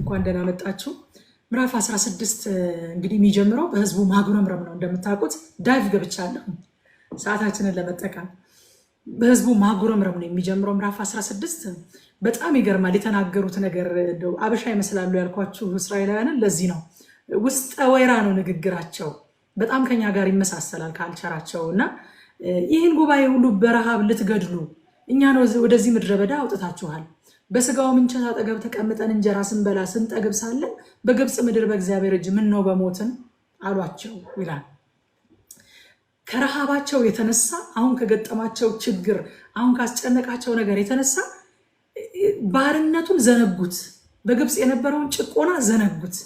እንኳን ደህና መጣችሁ። ምዕራፍ 16 እንግዲህ የሚጀምረው በህዝቡ ማጉረምረም ነው። እንደምታውቁት ዳይቭ ገብቻለሁ ሰዓታችንን ለመጠቀም። በህዝቡ ማጉረምረም ነው የሚጀምረው ምዕራፍ 16። በጣም ይገርማል የተናገሩት ነገር። አበሻ ይመስላሉ ያልኳችሁ እስራኤላውያንን ለዚህ ነው። ውስጠ ወይራ ነው ንግግራቸው። በጣም ከኛ ጋር ይመሳሰላል ካልቸራቸው እና ይህን ጉባኤ ሁሉ በረሃብ ልትገድሉ እኛን ወደዚህ ምድረ በዳ አውጥታችኋል። በስጋው ምንቸት አጠገብ ተቀምጠን እንጀራ ስንበላ ስንጠግብ ሳለን በግብፅ ምድር በእግዚአብሔር እጅ ምን ነው በሞትን አሏቸው ይላል። ከረሃባቸው የተነሳ አሁን ከገጠማቸው ችግር አሁን ካስጨነቃቸው ነገር የተነሳ ባርነቱን ዘነጉት። በግብፅ የነበረውን ጭቆና ዘነጉት።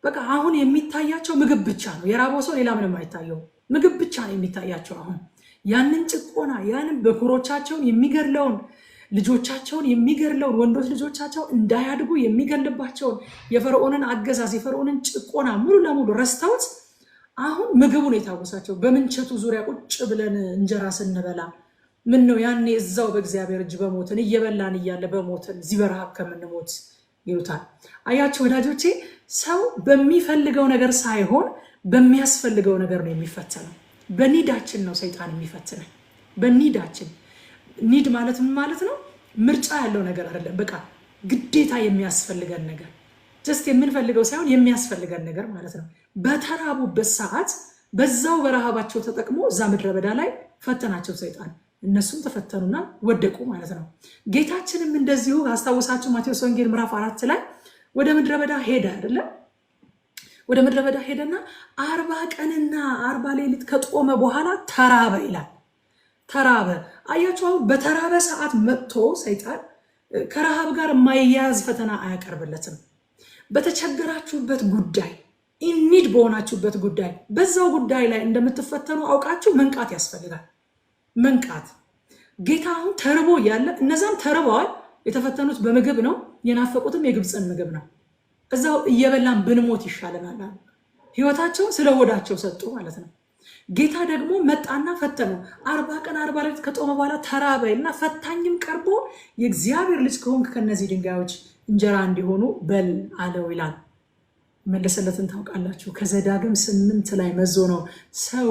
በቃ አሁን የሚታያቸው ምግብ ብቻ ነው። የራበው ሰው ሌላ ምንም አይታየው፣ ምግብ ብቻ ነው የሚታያቸው። አሁን ያንን ጭቆና ያንን በኩሮቻቸውን የሚገድለውን ልጆቻቸውን የሚገድለውን ወንዶች ልጆቻቸው እንዳያድጉ የሚገልባቸውን የፈርዖንን አገዛዝ የፈርዖንን ጭቆና ሙሉ ለሙሉ ረስተውት አሁን ምግቡን የታወሳቸው በምንቸቱ ዙሪያ ቁጭ ብለን እንጀራ ስንበላ ምን ነው ያኔ እዛው በእግዚአብሔር እጅ በሞትን እየበላን እያለ በሞትን እዚህ በረሃብ ከምንሞት ይሉታል። አያችሁ ወዳጆቼ፣ ሰው በሚፈልገው ነገር ሳይሆን በሚያስፈልገው ነገር ነው የሚፈተነው። በኒዳችን ነው ሰይጣን የሚፈትነን። በኒዳችን ኒድ ማለት ምን ማለት ነው? ምርጫ ያለው ነገር አይደለም። በቃ ግዴታ የሚያስፈልገን ነገር፣ ጀስት የምንፈልገው ሳይሆን የሚያስፈልገን ነገር ማለት ነው። በተራቡበት ሰዓት በዛው በረሃባቸው ተጠቅሞ እዛ ምድረ በዳ ላይ ፈተናቸው ሰይጣን። እነሱም ተፈተኑና ወደቁ ማለት ነው። ጌታችንም እንደዚሁ አስታውሳችሁ ማቴዎስ ወንጌል ምዕራፍ 4 ላይ ወደ ምድረ በዳ ሄደ አይደለም? ወደ ምድረ በዳ ሄደና 40 ቀንና 40 ሌሊት ከጦመ በኋላ ተራበ ይላል። ተራበ። አያችሁ፣ በተራበ ሰዓት መጥቶ ሰይጣን ከረሃብ ጋር የማይያያዝ ፈተና አያቀርብለትም። በተቸገራችሁበት ጉዳይ ኢኒድ በሆናችሁበት ጉዳይ በዛው ጉዳይ ላይ እንደምትፈተኑ አውቃችሁ መንቃት ያስፈልጋል። መንቃት። ጌታ አሁን ተርቦ ያለ እነዛም ተርበዋል። የተፈተኑት በምግብ ነው፣ የናፈቁትም የግብፅን ምግብ ነው። እዛው እየበላን ብንሞት ይሻለናል። ህይወታቸውን ስለ ሆዳቸው ሰጡ ማለት ነው። ጌታ ደግሞ መጣና ፈተነው። 40 ቀን 40 ሌሊት ከጦመ በኋላ ተራበ እና ፈታኝም ቀርቦ የእግዚአብሔር ልጅ ከሆንክ ከነዚህ ድንጋዮች እንጀራ እንዲሆኑ በል አለው ይላል። መለሰለትን ታውቃላችሁ። ከዘዳግም 8 ላይ መዞ ነው ሰው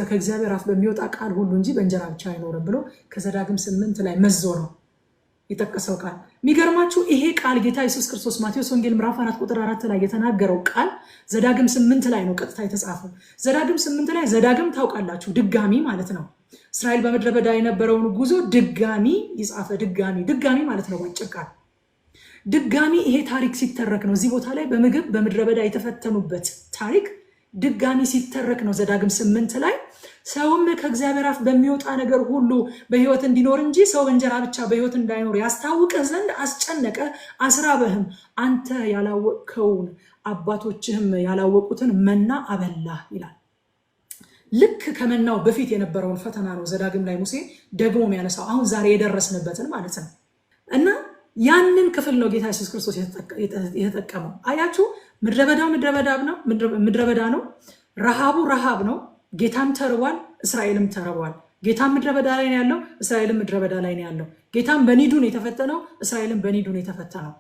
ከእግዚአብሔር አፍ በሚወጣ ቃል ሁሉ እንጂ በእንጀራ ብቻ አይኖርም ብሎ ከዘዳግም 8 ላይ መዞ ነው የጠቀሰው ቃል። የሚገርማችሁ ይሄ ቃል ጌታ ኢየሱስ ክርስቶስ ማቴዎስ ወንጌል ምዕራፍ 4 ቁጥር 4 ላይ የተናገረው ቃል ዘዳግም 8 ላይ ነው ቀጥታ የተጻፈው። ዘዳግም 8 ላይ ዘዳግም ታውቃላችሁ ድጋሚ ማለት ነው። እስራኤል በምድረ በዳ የነበረውን ጉዞ ድጋሚ ይጻፈ። ድጋሚ ማለት ነው ባጭር ቃል ድጋሚ። ይሄ ታሪክ ሲተረክ ነው እዚህ ቦታ ላይ በምግብ በምድረ በዳ የተፈተኑበት ታሪክ ድጋሚ ሲተረክ ነው ዘዳግም 8 ላይ ሰውም ከእግዚአብሔር አፍ በሚወጣ ነገር ሁሉ በህይወት እንዲኖር እንጂ ሰው በእንጀራ ብቻ በህይወት እንዳይኖር ያስታውቅህ ዘንድ አስጨነቀ፣ አስራበህም። አንተ ያላወቅከውን አባቶችህም ያላወቁትን መና አበላህ ይላል። ልክ ከመናው በፊት የነበረውን ፈተና ነው ዘዳግም ላይ ሙሴ ደግሞ የሚያነሳው አሁን ዛሬ የደረስንበትን ማለት ነው። እና ያንን ክፍል ነው ጌታ ኢየሱስ ክርስቶስ የተጠቀመው። አያችሁ፣ ምድረ በዳ ነው፣ ረሃቡ ረሃብ ነው። ጌታም ተርቧል፣ እስራኤልም ተርቧል። ጌታም ምድረ በዳ ላይ ነው ያለው፣ እስራኤልም ምድረ በዳ ላይ ነው ያለው። ጌታም በኒዱን የተፈተነው፣ እስራኤልም በኒዱን የተፈተነው።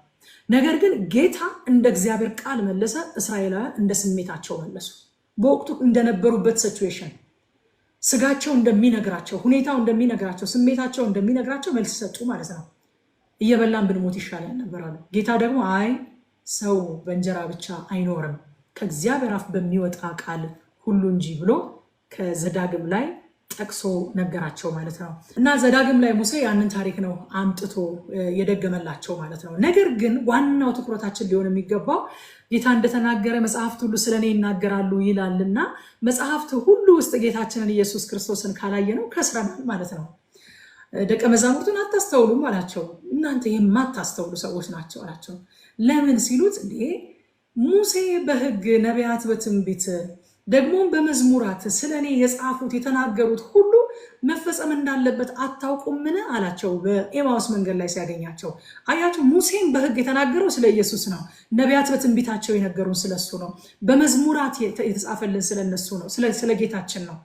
ነገር ግን ጌታ እንደ እግዚአብሔር ቃል መለሰ፣ እስራኤላውያን እንደ ስሜታቸው መለሱ። በወቅቱ እንደነበሩበት ሲቹዌሽን ስጋቸው እንደሚነግራቸው፣ ሁኔታው እንደሚነግራቸው፣ ስሜታቸው እንደሚነግራቸው መልስ ሰጡ ማለት ነው። እየበላን ብንሞት ይሻላል ነበር አሉ። ጌታ ደግሞ አይ ሰው በእንጀራ ብቻ አይኖርም ከእግዚአብሔር አፍ በሚወጣ ቃል ሁሉ እንጂ ብሎ ከዘዳግም ላይ ጠቅሶ ነገራቸው ማለት ነው። እና ዘዳግም ላይ ሙሴ ያንን ታሪክ ነው አምጥቶ የደገመላቸው ማለት ነው። ነገር ግን ዋናው ትኩረታችን ሊሆን የሚገባው ጌታ እንደተናገረ መጽሐፍት ሁሉ ስለኔ ይናገራሉ ይላልና መጽሐፍት ሁሉ ውስጥ ጌታችንን ኢየሱስ ክርስቶስን ካላየ ነው ከስረናል ማለት ነው። ደቀ መዛሙርቱን አታስተውሉም አላቸው። እናንተ የማታስተውሉ ሰዎች ናቸው አላቸው። ለምን ሲሉት እንዴ ሙሴ በሕግ ነቢያት በትንቢት ደግሞም በመዝሙራት ስለኔ የጻፉት የተናገሩት ሁሉ መፈጸም እንዳለበት አታውቁምን አላቸው። በኤማውስ መንገድ ላይ ሲያገኛቸው አያችሁ፣ ሙሴን በሕግ የተናገረው ስለ ኢየሱስ ነው። ነቢያት በትንቢታቸው የነገሩን ስለሱ ነው። በመዝሙራት የተጻፈልን ስለነሱ ነው፣ ስለ ጌታችን ነው።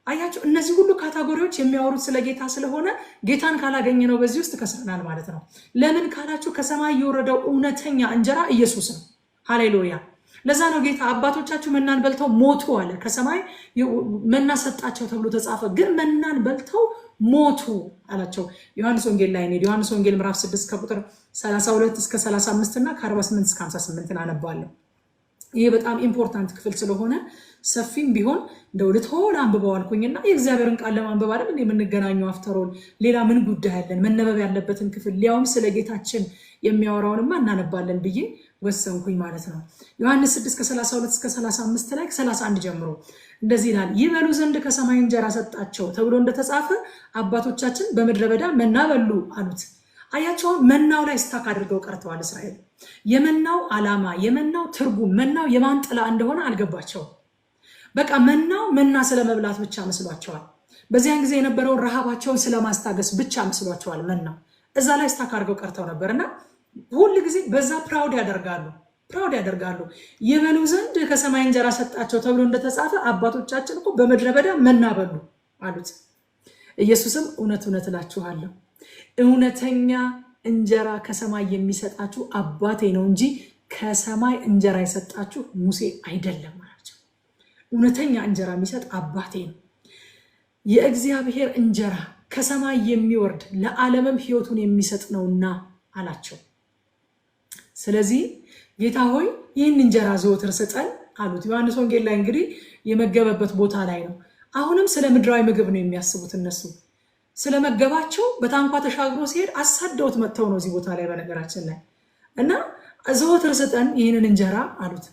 አያችሁ እነዚህ ሁሉ ካታጎሪዎች የሚያወሩት ስለ ጌታ ስለሆነ ጌታን ካላገኘ ነው በዚህ ውስጥ ከስረናል ማለት ነው። ለምን ካላችሁ ከሰማይ የወረደው እውነተኛ እንጀራ ኢየሱስ ነው። ሃሌሉያ። ለዛ ነው ጌታ አባቶቻችሁ መናን በልተው ሞቱ አለ። ከሰማይ መና ሰጣቸው ተብሎ ተጻፈ፣ ግን መናን በልተው ሞቱ አላቸው። ዮሐንስ ወንጌል ላይ ነው። ዮሐንስ ወንጌል ምዕራፍ 6 ከቁጥር 32 እስከ 35 እና ከ48 እስከ 58 አነባለሁ። ይሄ በጣም ኢምፖርታንት ክፍል ስለሆነ ሰፊም ቢሆን እንደው ልትሆን አንብበው አልኩኝና የእግዚአብሔርን ቃል ለማንበብ አይደል እንደ የምንገናኘው አፍተሮል ሌላ ምን ጉዳይ አለን? መነበብ ያለበትን ክፍል ሊያውም ስለ ጌታችን የሚያወራውንማ እናነባለን ብዬ ወሰንኩኝ ማለት ነው። ዮሐንስ 6 ከ32 እስከ 35 ላይ ከ31 ጀምሮ እንደዚህ ይላል። ይበሉ ዘንድ ከሰማይ እንጀራ ሰጣቸው ተብሎ እንደተጻፈ አባቶቻችን በምድረ በዳ መና በሉ አሉት። አያቸው መናው ላይ ስታክ አድርገው ቀርተዋል እስራኤል። የመናው ዓላማ የመናው ትርጉም መናው የማን ጥላ እንደሆነ አልገባቸው። በቃ መናው መና ስለመብላት ብቻ መስሏቸዋል። በዚያን ጊዜ የነበረውን ረሃባቸውን ስለማስታገስ ብቻ መስሏቸዋል። መናው እዛ ላይ ስታክ አድርገው ቀርተው ነበርና ሁሉ ጊዜ በዛ ፕራውድ ያደርጋሉ። ይበሉ ዘንድ ከሰማይ እንጀራ ሰጣቸው ተብሎ እንደተጻፈ አባቶቻችን እኮ በምድረ በዳ መና በሉ አሉት። ኢየሱስም እውነት እውነት እላችኋለሁ እውነተኛ እንጀራ ከሰማይ የሚሰጣችሁ አባቴ ነው እንጂ ከሰማይ እንጀራ የሰጣችሁ ሙሴ አይደለም አላቸው። እውነተኛ እንጀራ የሚሰጥ አባቴ ነው። የእግዚአብሔር እንጀራ ከሰማይ የሚወርድ ለዓለምም ሕይወቱን የሚሰጥ ነውና አላቸው። ስለዚህ ጌታ ሆይ ይህን እንጀራ ዘወትር ስጠን አሉት። ዮሐንስ ወንጌል ላይ እንግዲህ የመገበበት ቦታ ላይ ነው። አሁንም ስለ ምድራዊ ምግብ ነው የሚያስቡት እነሱ። ስለመገባቸው በታንኳ ተሻግሮ ሲሄድ አሳደውት መጥተው ነው እዚህ ቦታ ላይ በነገራችን ላይ እና ዘወትር ስጠን ይህንን እንጀራ አሉት።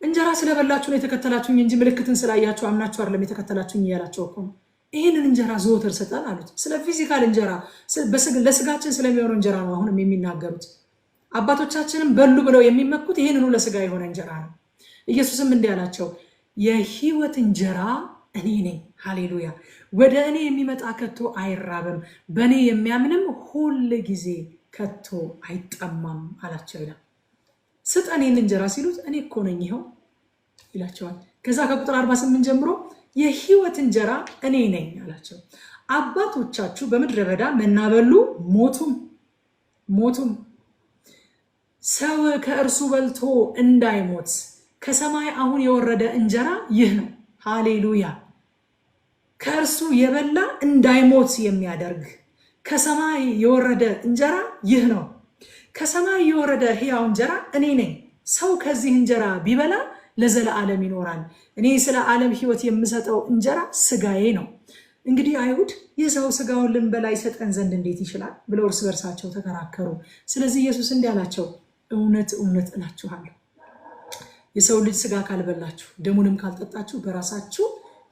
እንጀራ ስለበላችሁ ነው የተከተላችሁኝ እንጂ ምልክትን ስላያችሁ አምናችሁ አይደለም የተከተላችሁኝ እያላቸው እኮ ነው። ይህንን እንጀራ ዘወትር ስጠን አሉት። ስለ ፊዚካል እንጀራ ለስጋችን ስለሚሆነው እንጀራ ነው አሁንም የሚናገሩት። አባቶቻችንም በሉ ብለው የሚመኩት ይህንኑ ለስጋ የሆነ እንጀራ ነው። ኢየሱስም እንዲህ አላቸው፣ የህይወት እንጀራ እኔ ነኝ። ሃሌሉያ። ወደ እኔ የሚመጣ ከቶ አይራብም፣ በእኔ የሚያምንም ሁል ጊዜ ከቶ አይጠማም አላቸው ይላል። ስጠን ይህን እንጀራ ሲሉት እኔ እኮ ነኝ ይኸው ይላቸዋል። ከዛ ከቁጥር 48 ጀምሮ የህይወት እንጀራ እኔ ነኝ አላቸው። አባቶቻችሁ በምድረ በዳ መና በሉ ሞቱም። ሰው ከእርሱ በልቶ እንዳይሞት ከሰማይ አሁን የወረደ እንጀራ ይህ ነው። ሃሌሉያ። ከእርሱ የበላ እንዳይሞት የሚያደርግ ከሰማይ የወረደ እንጀራ ይህ ነው። ከሰማይ የወረደ ሕያው እንጀራ እኔ ነኝ። ሰው ከዚህ እንጀራ ቢበላ ለዘለዓለም ይኖራል። እኔ ስለ ዓለም ሕይወት የምሰጠው እንጀራ ስጋዬ ነው። እንግዲህ አይሁድ የሰው ስጋውን ልንበላ ይሰጠን ዘንድ እንዴት ይችላል ብለው እርስ በርሳቸው ተከራከሩ። ስለዚህ ኢየሱስ እንዲህ አላቸው፣ እውነት እውነት እላችኋለሁ የሰው ልጅ ስጋ ካልበላችሁ ደሙንም ካልጠጣችሁ በራሳችሁ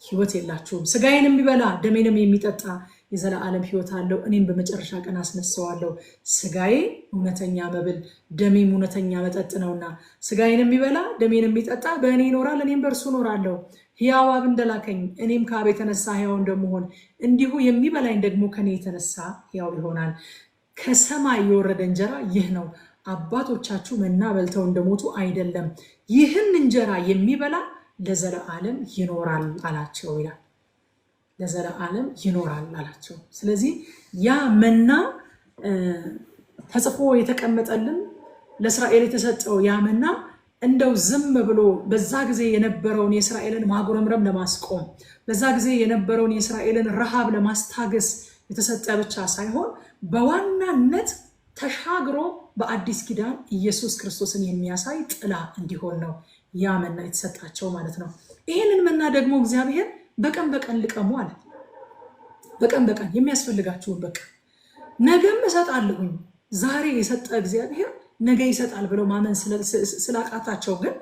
ሕይወት የላችሁም። ስጋዬን የሚበላ ደሜንም የሚጠጣ የዘላለም ሕይወት አለው፣ እኔም በመጨረሻ ቀን አስነሳዋለሁ። ስጋዬ እውነተኛ መብል ደሜም እውነተኛ መጠጥ ነውና ስጋዬን የሚበላ ደሜን የሚጠጣ በእኔ ይኖራል፣ እኔም በእርሱ እኖራለሁ። ሕያው አብ እንደላከኝ እኔም ከአብ የተነሳ ሕያው እንደምሆን እንዲሁ የሚበላኝ ደግሞ ከኔ የተነሳ ሕያው ይሆናል። ከሰማይ የወረደ እንጀራ ይህ ነው። አባቶቻችሁ መና በልተው እንደሞቱ አይደለም፣ ይህን እንጀራ የሚበላ ለዘለዓለም ይኖራል አላቸው ይላል። ለዘለዓለም ይኖራል አላቸው። ስለዚህ ያ መና ተጽፎ የተቀመጠልን ለእስራኤል የተሰጠው ያ መና እንደው ዝም ብሎ በዛ ጊዜ የነበረውን የእስራኤልን ማጉረምረም ለማስቆም በዛ ጊዜ የነበረውን የእስራኤልን ረሃብ ለማስታገስ የተሰጠ ብቻ ሳይሆን በዋናነት ተሻግሮ በአዲስ ኪዳን ኢየሱስ ክርስቶስን የሚያሳይ ጥላ እንዲሆን ነው ያ መና የተሰጣቸው ማለት ነው። ይህንን መና ደግሞ እግዚአብሔር በቀን በቀን ልቀሙ አለ። በቀን በቀን የሚያስፈልጋችሁን በቃ ነገም እሰጣለሁኝ። ዛሬ የሰጠ እግዚአብሔር ነገ ይሰጣል ብለው ማመን ስላቃታቸው ግን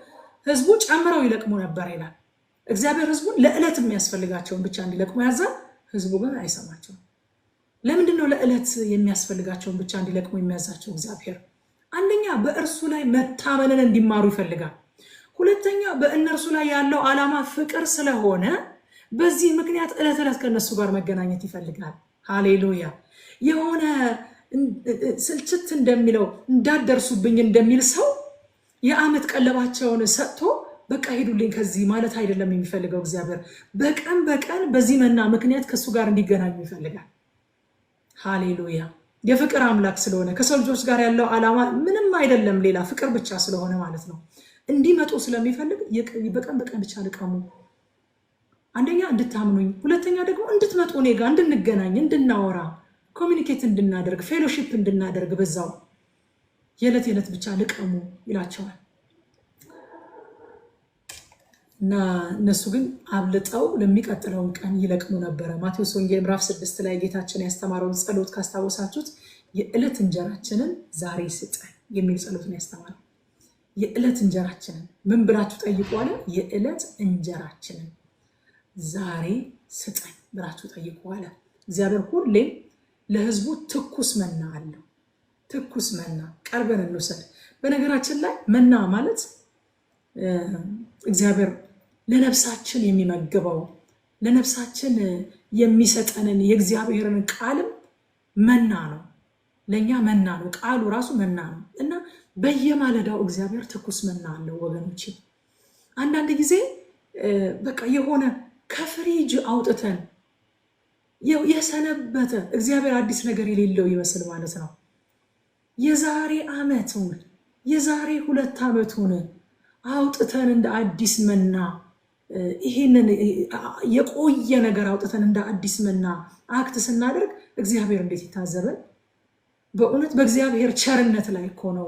ህዝቡ ጨምረው ይለቅሙ ነበር ይላል። እግዚአብሔር ህዝቡን ለዕለት የሚያስፈልጋቸውን ብቻ እንዲለቅሙ ያዛል። ህዝቡ ግን አይሰማቸውም። ለምንድን ነው ለዕለት የሚያስፈልጋቸውን ብቻ እንዲለቅሙ የሚያዛቸው እግዚአብሔር? አንደኛ በእርሱ ላይ መታመንን እንዲማሩ ይፈልጋል። ሁለተኛ በእነርሱ ላይ ያለው ዓላማ ፍቅር ስለሆነ በዚህ ምክንያት ዕለት ዕለት ከነሱ ጋር መገናኘት ይፈልጋል። ሃሌሉያ። የሆነ ስልችት እንደሚለው እንዳደርሱብኝ እንደሚል ሰው የዓመት ቀለባቸውን ሰጥቶ በቃ ሄዱልኝ ከዚህ ማለት አይደለም የሚፈልገው እግዚአብሔር። በቀን በቀን በዚህ መና ምክንያት ከሱ ጋር እንዲገናኙ ይፈልጋል። ሃሌሉያ። የፍቅር አምላክ ስለሆነ ከሰው ልጆች ጋር ያለው ዓላማ ምንም አይደለም ሌላ ፍቅር ብቻ ስለሆነ ማለት ነው። እንዲመጡ ስለሚፈልግ በቀን በቀን ብቻ ልቀሙ። አንደኛ እንድታምኑኝ፣ ሁለተኛ ደግሞ እንድትመጡ እኔ ጋር እንድንገናኝ፣ እንድናወራ፣ ኮሚኒኬት እንድናደርግ፣ ፌሎሺፕ እንድናደርግ በዛው የዕለት የዕለት ብቻ ልቀሙ ይላቸዋል። እና እነሱ ግን አብልጠው ለሚቀጥለውን ቀን ይለቅሙ ነበረ። ማቴዎስ ወንጌል ምዕራፍ 6 ላይ ጌታችን ያስተማረውን ጸሎት ካስታወሳችሁት የዕለት እንጀራችንን ዛሬ ስጠን የሚል ጸሎት ነው ያስተማረው። የዕለት እንጀራችንን ምን ብላችሁ ጠይቁ አለ? የዕለት እንጀራችንን ዛሬ ስጠን ብላችሁ ጠይቁ አለ። እግዚአብሔር ሁሌም ለሕዝቡ ትኩስ መና አለው። ትኩስ መና ቀርበን እንውሰድ። በነገራችን ላይ መና ማለት እግዚአብሔር ለነፍሳችን የሚመግበው ለነፍሳችን የሚሰጠንን የእግዚአብሔርን ቃልም መና ነው። ለእኛ መና ነው። ቃሉ ራሱ መና ነው እና በየማለዳው እግዚአብሔር ትኩስ መና አለው ወገኖች። አንዳንድ ጊዜ በቃ የሆነ ከፍሪጅ አውጥተን የሰነበተ እግዚአብሔር አዲስ ነገር የሌለው ይመስል ማለት ነው። የዛሬ ዓመቱን የዛሬ 2 ዓመቱን አውጥተን እንደ አዲስ መና ይሄንን የቆየ ነገር አውጥተን እንደ አዲስ መና አክት ስናደርግ እግዚአብሔር እንዴት ይታዘበን? በእውነት በእግዚአብሔር ቸርነት ላይ እኮ ነው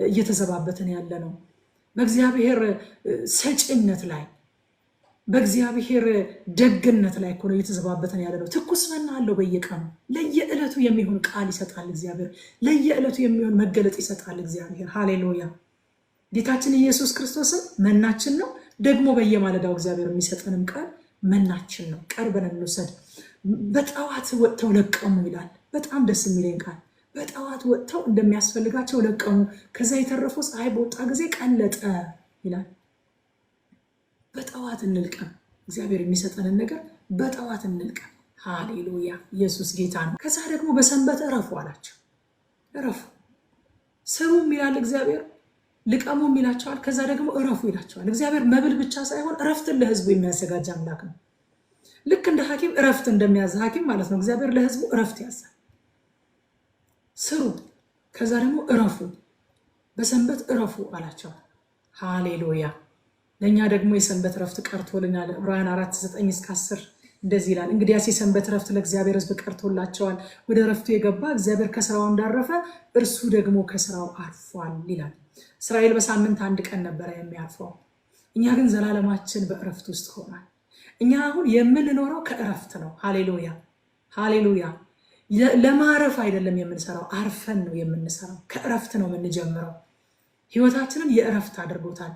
እየተዘባበትን ያለ ነው። በእግዚአብሔር ሰጪነት ላይ በእግዚአብሔር ደግነት ላይ እኮ ነው እየተዘባበትን ያለ ነው። ትኩስ መና አለው በየቀኑ ለየዕለቱ የሚሆን ቃል ይሰጣል እግዚአብሔር። ለየዕለቱ የሚሆን መገለጥ ይሰጣል እግዚአብሔር። ሃሌሉያ። ጌታችን ኢየሱስ ክርስቶስም መናችን ነው። ደግሞ በየማለዳው እግዚአብሔር የሚሰጠንም ቃል መናችን ነው። ቀርበን እንውሰድ። በጠዋት ወጥተው ለቀሙ ይላል። በጣም ደስ የሚለኝ ቃል። በጠዋት ወጥተው እንደሚያስፈልጋቸው ለቀሙ፣ ከዛ የተረፈው ፀሐይ በወጣ ጊዜ ቀለጠ ይላል። በጠዋት እንልቀም። እግዚአብሔር የሚሰጠንን ነገር በጠዋት እንልቀም። ሃሌሉያ። ኢየሱስ ጌታ ነው። ከዛ ደግሞ በሰንበት እረፉ አላቸው። እረፉ ስሩም ይላል እግዚአብሔር፣ ልቀሙም ይላቸዋል። ከዛ ደግሞ እረፉ ይላቸዋል። እግዚአብሔር መብል ብቻ ሳይሆን እረፍትን ለሕዝቡ የሚያዘጋጅ አምላክ ነው። ልክ እንደ ሐኪም እረፍት እንደሚያዝ ሐኪም ማለት ነው። እግዚአብሔር ለሕዝቡ እረፍት ያዛል። ስሩ፣ ከዛ ደግሞ እረፉ፣ በሰንበት እረፉ አላቸው። ሃሌሉያ። ለእኛ ደግሞ የሰንበት ረፍት ቀርቶልናል። ዕብራውያን 4:9-10 እንደዚህ ይላል፣ እንግዲያስ የሰንበት ረፍት ለእግዚአብሔር ሕዝብ ቀርቶላቸዋል። ወደ ረፍቱ የገባ እግዚአብሔር ከስራው እንዳረፈ እርሱ ደግሞ ከስራው አርፏል ይላል። እስራኤል በሳምንት 1 ቀን ነበረ የሚያርፈው። እኛ ግን ዘላለማችን በእረፍት ውስጥ ሆኗል። እኛ አሁን የምንኖረው ከእረፍት ነው። ሃሌሉያ ሃሌሉያ። ለማረፍ አይደለም የምንሰራው፣ አርፈን ነው የምንሰራው። ከእረፍት ነው የምንጀምረው። ህይወታችንን የእረፍት አድርጎታል።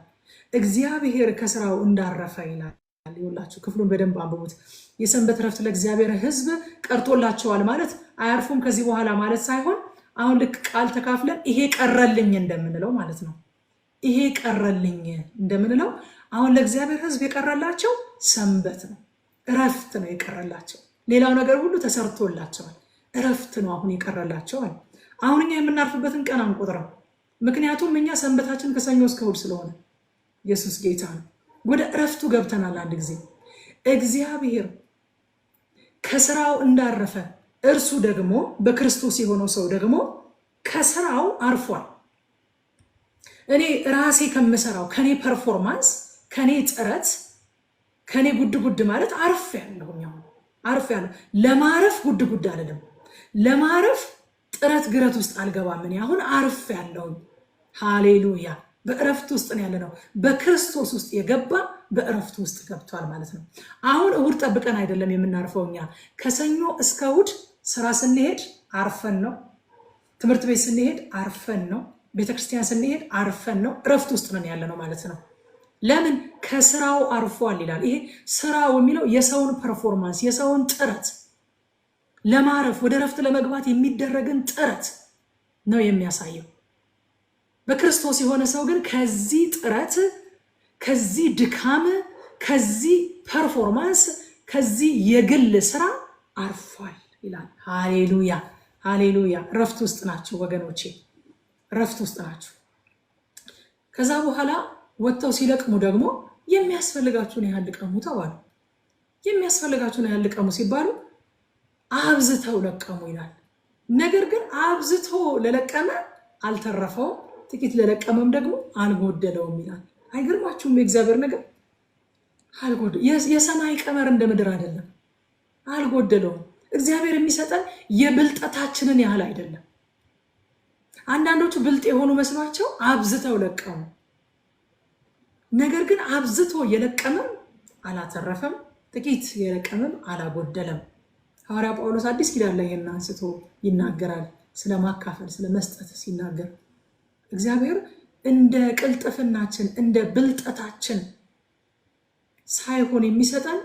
እግዚአብሔር ከስራው እንዳረፈ ይላል። ይኸውላችሁ ክፍሉን በደንብ አንብቡት። የሰንበት ረፍት ለእግዚአብሔር ሕዝብ ቀርቶላቸዋል ማለት አያርፉም ከዚህ በኋላ ማለት ሳይሆን አሁን ልክ ቃል ተካፍለን ይሄ ቀረልኝ እንደምንለው ማለት ነው። ይሄ ቀረልኝ እንደምንለው አሁን ለእግዚአብሔር ሕዝብ የቀረላቸው ሰንበት ነው፣ እረፍት ነው የቀረላቸው። ሌላው ነገር ሁሉ ተሰርቶላቸዋል። እረፍት ነው አሁን የቀረላቸዋል። አሁን እኛ የምናርፍበትን ቀን አንቆጥረው፣ ምክንያቱም እኛ ሰንበታችን ከሰኞ እስከ እሑድ ስለሆነ። ኢየሱስ ጌታ ነው። ወደ እረፍቱ ገብተናል። አንድ ጊዜ እግዚአብሔር ከስራው እንዳረፈ እርሱ ደግሞ በክርስቶስ የሆነው ሰው ደግሞ ከስራው አርፏል። እኔ ራሴ ከምሰራው ከኔ ፐርፎርማንስ፣ ከኔ ጥረት፣ ከኔ ጉድ ጉድ ማለት አርፍ ያለሁ አርፍ ያለሁ። ለማረፍ ጉድ ጉድ አይደለም፣ ለማረፍ ጥረት ግረት ውስጥ አልገባም። እኔ አሁን አርፍ ያለሁ። ሃሌሉያ። በእረፍት ውስጥ ነው ያለነው። በክርስቶስ ውስጥ የገባ በእረፍት ውስጥ ገብቷል ማለት ነው። አሁን እሑድ ጠብቀን አይደለም የምናርፈው። እኛ ከሰኞ እስከ እሑድ ስራ ስንሄድ አርፈን ነው። ትምህርት ቤት ስንሄድ አርፈን ነው። ቤተክርስቲያን ስንሄድ አርፈን ነው። እረፍት ውስጥ ነን ያለነው ማለት ነው። ለምን? ከስራው አርፏል ይላል። ይሄ ስራው የሚለው የሰውን ፐርፎርማንስ፣ የሰውን ጥረት ለማረፍ ወደ እረፍት ለመግባት የሚደረግን ጥረት ነው የሚያሳየው። በክርስቶስ የሆነ ሰው ግን ከዚህ ጥረት፣ ከዚህ ድካም፣ ከዚህ ፐርፎርማንስ፣ ከዚህ የግል ስራ አርፏል ይላል። ሃሌሉያ ሃሌሉያ። ረፍት ውስጥ ናቸው ወገኖቼ፣ ረፍት ውስጥ ናቸው። ከዛ በኋላ ወጥተው ሲለቅሙ ደግሞ የሚያስፈልጋችሁን ያህል ልቀሙ ተባሉ። የሚያስፈልጋችሁን ያህል ልቀሙ ሲባሉ አብዝተው ለቀሙ ይላል። ነገር ግን አብዝቶ ለለቀመ አልተረፈው፣ ጥቂት ለለቀመም ደግሞ አልጎደለውም ይላል። አይገርማችሁም? የእግዚአብሔር ነገር የሰማይ ቀመር እንደ ምድር አይደለም፣ አልጎደለውም። እግዚአብሔር የሚሰጠን የብልጠታችንን ያህል አይደለም። አንዳንዶቹ ብልጥ የሆኑ መስሏቸው አብዝተው ለቀሙ። ነገር ግን አብዝቶ የለቀመም አላተረፈም፣ ጥቂት የለቀመም አላጎደለም። ሐዋርያ ጳውሎስ አዲስ ኪዳን ላይ አንስቶ ይናገራል ስለ ማካፈል፣ ስለ መስጠት ሲናገር እግዚአብሔር እንደ ቅልጥፍናችን እንደ ብልጠታችን ሳይሆን የሚሰጠን